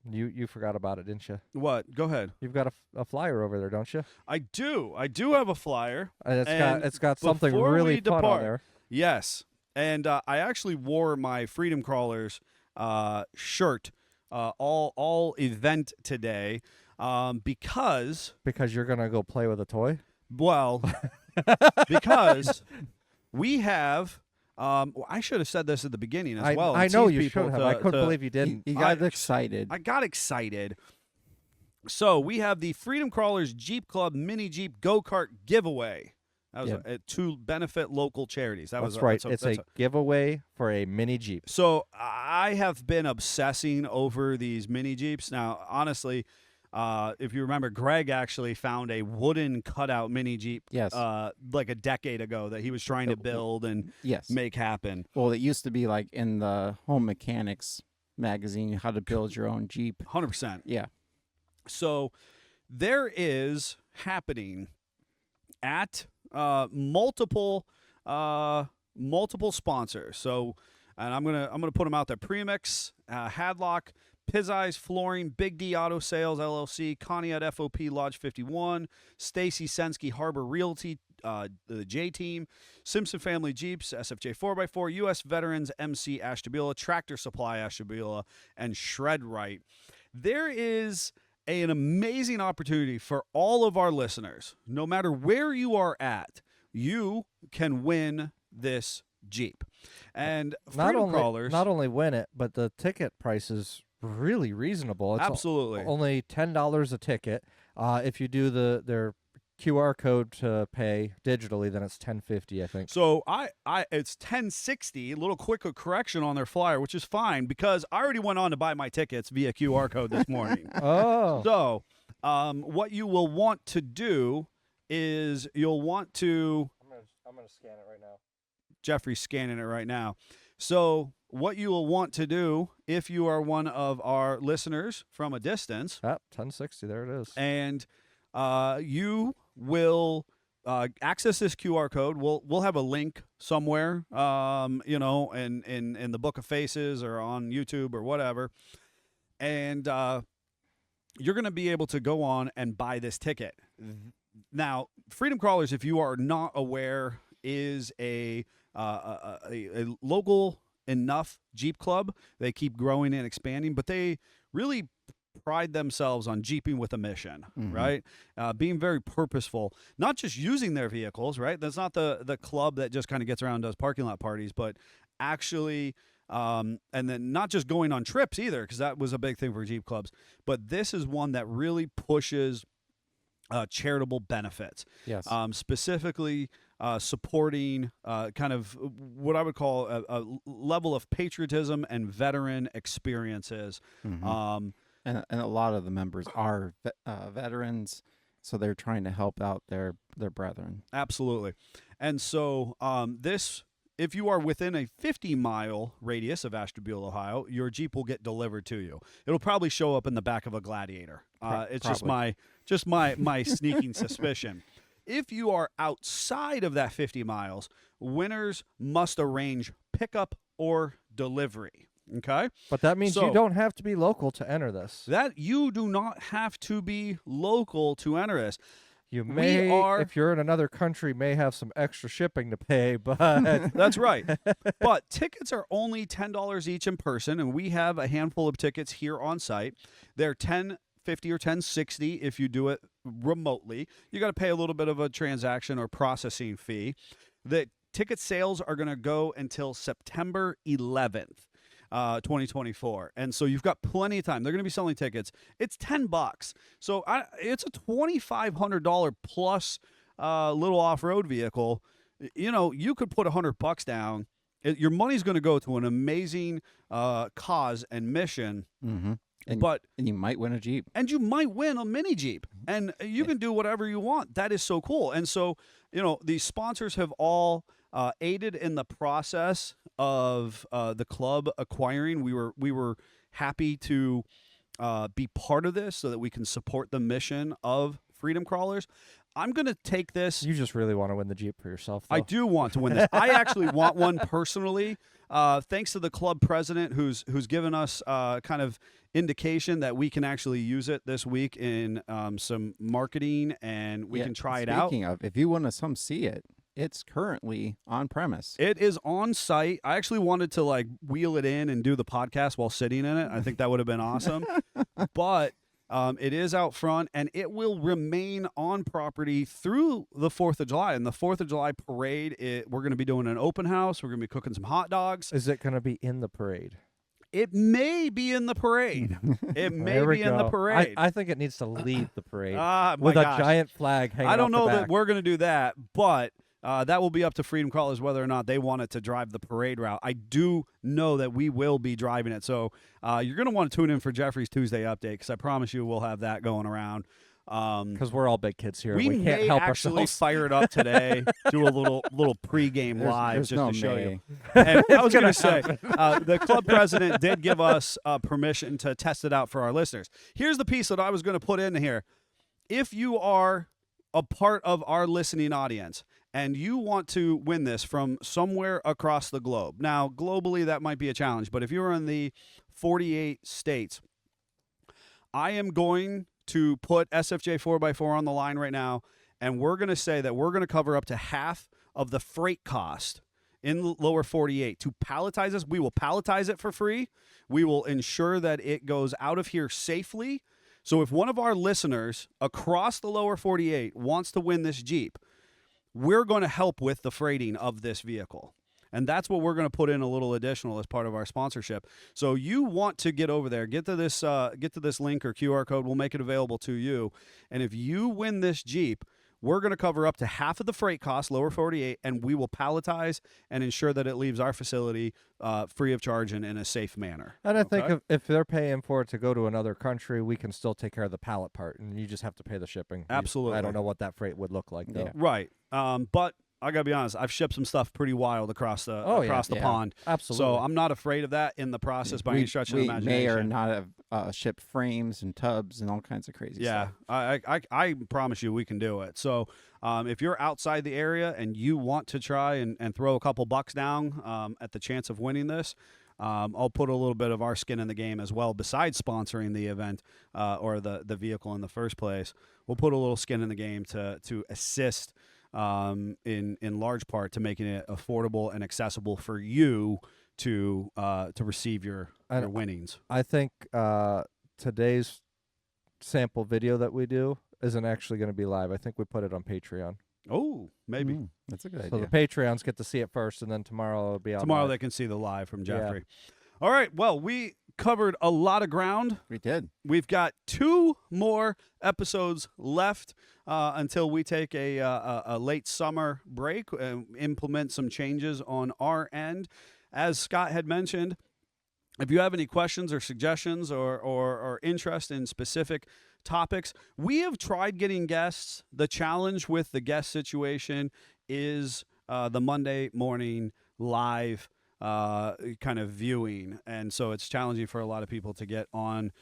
You forgot about it, didn't you? What? Go ahead. You've got a flyer over there, don't you? I do have a flyer. It's got something really fun on there. Yes. And I actually wore my Freedom Crawlers shirt all event today because you're going to go play with a toy? Well, because we have I should have said this at the beginning as well. I know you should have. I couldn't believe you didn't. You got excited. I got excited. So we have the Freedom Crawlers Jeep Club Mini Jeep Go-Kart giveaway That was to benefit local charities. That's right. It's a giveaway for a mini Jeep. So I have been obsessing over these mini Jeeps. Now, honestly, if you remember, Greg actually found a wooden cutout mini Jeep like a decade ago that he was trying to build and make happen. Well, it used to be like in the Home Mechanics magazine, how to build your own Jeep. 100%. Yeah. So there is happening at multiple sponsors. So, and I'm gonna put them out there: Premix, Hadlock, Pizzeyes Flooring, Big D Auto Sales LLC, Conneaut FOP Lodge 51, Stacy Sensky Harbor Realty, the J Team, Simpson Family Jeeps, SFJ 4x4, U.S. Veterans MC Ashtabula, Tractor Supply Ashtabula, and Shred Right. There is an amazing opportunity for all of our listeners. No matter where you are at, you can win this Jeep. And Freedom Crawlers not only win it, but the ticket price is really reasonable. It's absolutely only $10 a ticket. If you do their QR code to pay digitally, then it's $10.50, I think. So it's $10.60. A little quick correction on their flyer, which is fine because I already went on to buy my tickets via QR code this morning. Oh. So what you will want to do is you'll want to. I'm gonna scan it right now. Jeffrey's scanning it right now. So what you will want to do if you are one of our listeners from a distance. $10.60. There it is. And you will access this QR code. We'll have a link somewhere, in the Book of Faces or on YouTube or whatever. And you're going to be able to go on and buy this ticket. Now, Freedom Crawlers, if you are not aware, is a local enough Jeep club. They keep growing and expanding, but they really pride themselves on Jeeping with a mission, right? Being very purposeful, not just using their vehicles, right? That's not the club that just kind of gets around and does parking lot parties, but actually, and then not just going on trips either, because that was a big thing for Jeep clubs. But this is one that really pushes charitable benefits. Yes. Specifically supporting kind of what I would call a level of patriotism and veteran experiences. And a lot of the members are veterans, so they're trying to help out their brethren. Absolutely. And so if you are within a 50-mile radius of Ashtabula, Ohio, your Jeep will get delivered to you. It'll probably show up in the back of a Gladiator. It's just my sneaking suspicion. If you are outside of that 50 miles, winners must arrange pickup or delivery. Okay? But that means you don't have to be local to enter this. That you do not have to be local to enter this. You may, if you're in another country, may have some extra shipping to pay, but that's right. But tickets are only $10 each in person, and we have a handful of tickets here on site. They're $10.50 or $10.60 if you do it remotely. You got to pay a little bit of a transaction or processing fee. The ticket sales are going to go until September 11th. 2024, and so you've got plenty of time. They're going to be selling tickets. It's $10, so it's a $2,500 plus little off-road vehicle. You could put $100 down. Your money's going to go to an amazing cause and mission. And you might win a Jeep, and you might win a mini Jeep, and you can do whatever you want. That is so cool. And so these sponsors have all aided in the process of the club acquiring. We were happy to be part of this so that we can support the mission of Freedom Crawlers. I'm going to take this. You just really want to win the Jeep for yourself, though. I do want to win this. I actually want one personally. Thanks to the club president who's given us kind of indication that we can actually use it this week in some marketing, and we can try it out. Speaking of, if you want to come see it, it's currently on premise. It is on site. I actually wanted to wheel it in and do the podcast while sitting in it. I think that would have been awesome. But it is out front, and it will remain on property through the 4th of July. And the 4th of July parade, we're going to be doing an open house. We're going to be cooking some hot dogs. Is it going to be in the parade? It may be in the parade. It may be in the parade. I think it needs to lead the parade with a giant flag hanging. I don't know that we're going to do that, but that will be up to Freedom Crawlers whether or not they want it to drive the parade route. I do know that we will be driving it, so you're going to want to tune in for Jeffrey's Tuesday update because I promise you we'll have that going around. Because we're all big kids here. We can't help actually ourselves. fire it up today, do a little pregame live there's just no to show May. you. And I was going to say, the club president did give us permission to test it out for our listeners. Here's the piece that I was going to put in here. If you are a part of our listening audience and you want to win this from somewhere across the globe, now globally that might be a challenge, but if you're in the 48 states, I am going to put SFJ 4x4 on the line right now, and we're going to say that we're going to cover up to half of the freight cost in the lower 48 to palletize this. We will palletize it for free. We will ensure that it goes out of here safely. So if one of our listeners across the lower 48 wants to win this Jeep, we're going to help with the freighting of this vehicle. And that's what we're going to put in a little additional as part of our sponsorship. So you want to get over there, get to this link or QR code. We'll make it available to you. And if you win this Jeep, we're going to cover up to half of the freight cost, lower 48, and we will palletize and ensure that it leaves our facility free of charge and in a safe manner. And I think if they're paying for it to go to another country, we can still take care of the pallet part, and you just have to pay the shipping. Absolutely. I don't know what that freight would look like, though. Right. But I gotta be honest, I've shipped some stuff pretty wild across the pond. Absolutely. So I'm not afraid of that in the process by any stretch of the imagination. We may or not have shipped frames and tubs and all kinds of crazy stuff. I promise you we can do it. So if you're outside the area and you want to try and throw a couple bucks down at the chance of winning this, I'll put a little bit of our skin in the game as well. Besides sponsoring the event or the vehicle in the first place, we'll put a little skin in the game to assist in large part to making it affordable and accessible for you to receive your winnings. I think today's sample video that we do isn't actually going to be live. I think we put it on Patreon. Oh, maybe. That's a good idea. So the Patreons get to see it first, and then tomorrow it'll be out. Tomorrow live. they can see the live from Jeffrey. Yeah. All right. Well, we covered a lot of ground. We did. We've got 2 more episodes left until we take a late summer break and implement some changes on our end. As Scott had mentioned, if you have any questions or suggestions or interest in specific topics, we have tried getting guests. The challenge with the guest situation is the Monday morning live kind of viewing, and so it's challenging for a lot of people to get on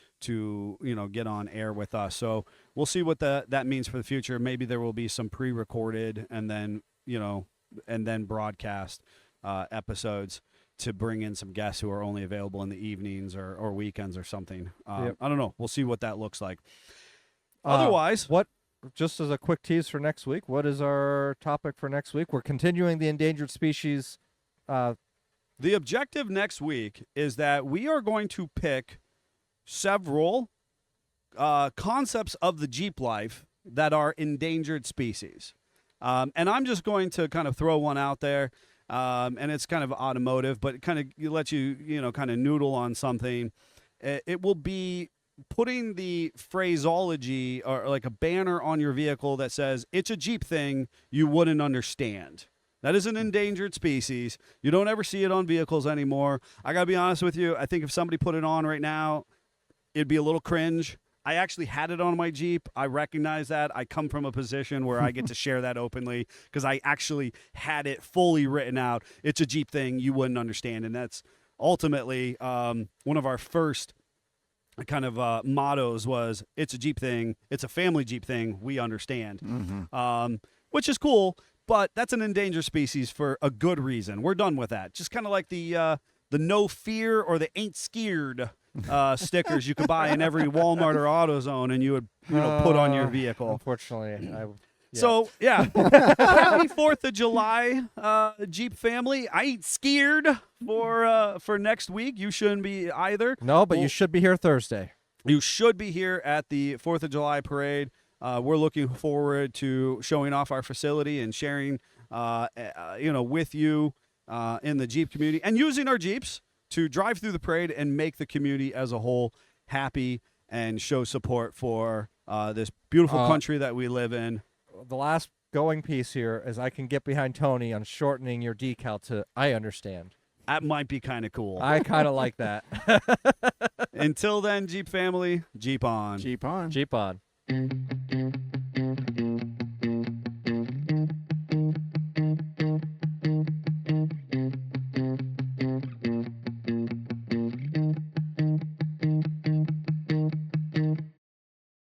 air with us. So we'll see what that means for the future. Maybe there will be some pre-recorded and then broadcast episodes to bring in some guests who are only available in the evenings or weekends or something. I don't know. We'll see what that looks like. Otherwise, just as a quick tease for next week, what is our topic for next week? We're continuing the endangered species. The objective next week is that we are going to pick several concepts of the Jeep life that are endangered species. And I'm just going to kind of throw one out there. And it's kind of automotive, but it kind of lets you kind of noodle on something. It will be putting the phraseology or like a banner on your vehicle that says, "It's a Jeep thing you wouldn't understand." That is an endangered species. You don't ever see it on vehicles anymore. I got to be honest with you. I think if somebody put it on right now, it'd be a little cringe. I actually had it on my Jeep. I recognize that. I come from a position where I get to share that openly because I actually had it fully written out. It's a Jeep thing you wouldn't understand. And that's ultimately one of our first kind of mottos was, it's a Jeep thing. It's a family Jeep thing. We understand, which is cool. But that's an endangered species for a good reason. We're done with that. Just kind of like the no fear or the ain't scared stickers you could buy in every Walmart or AutoZone, and you would put on your vehicle. Unfortunately, So happy 4th of July, Jeep family. I ain't scared for next week. You shouldn't be either. No, but you should be here Thursday. You should be here at the 4th of July parade. We're looking forward to showing off our facility and sharing, with you in the Jeep community and using our Jeeps to drive through the parade and make the community as a whole happy and show support for this beautiful country that we live in. The last going piece here is I can get behind Tony on shortening your decal to I understand. That might be kind of cool. I kind of like that. Until then, Jeep family, Jeep on. Jeep on. Jeep on.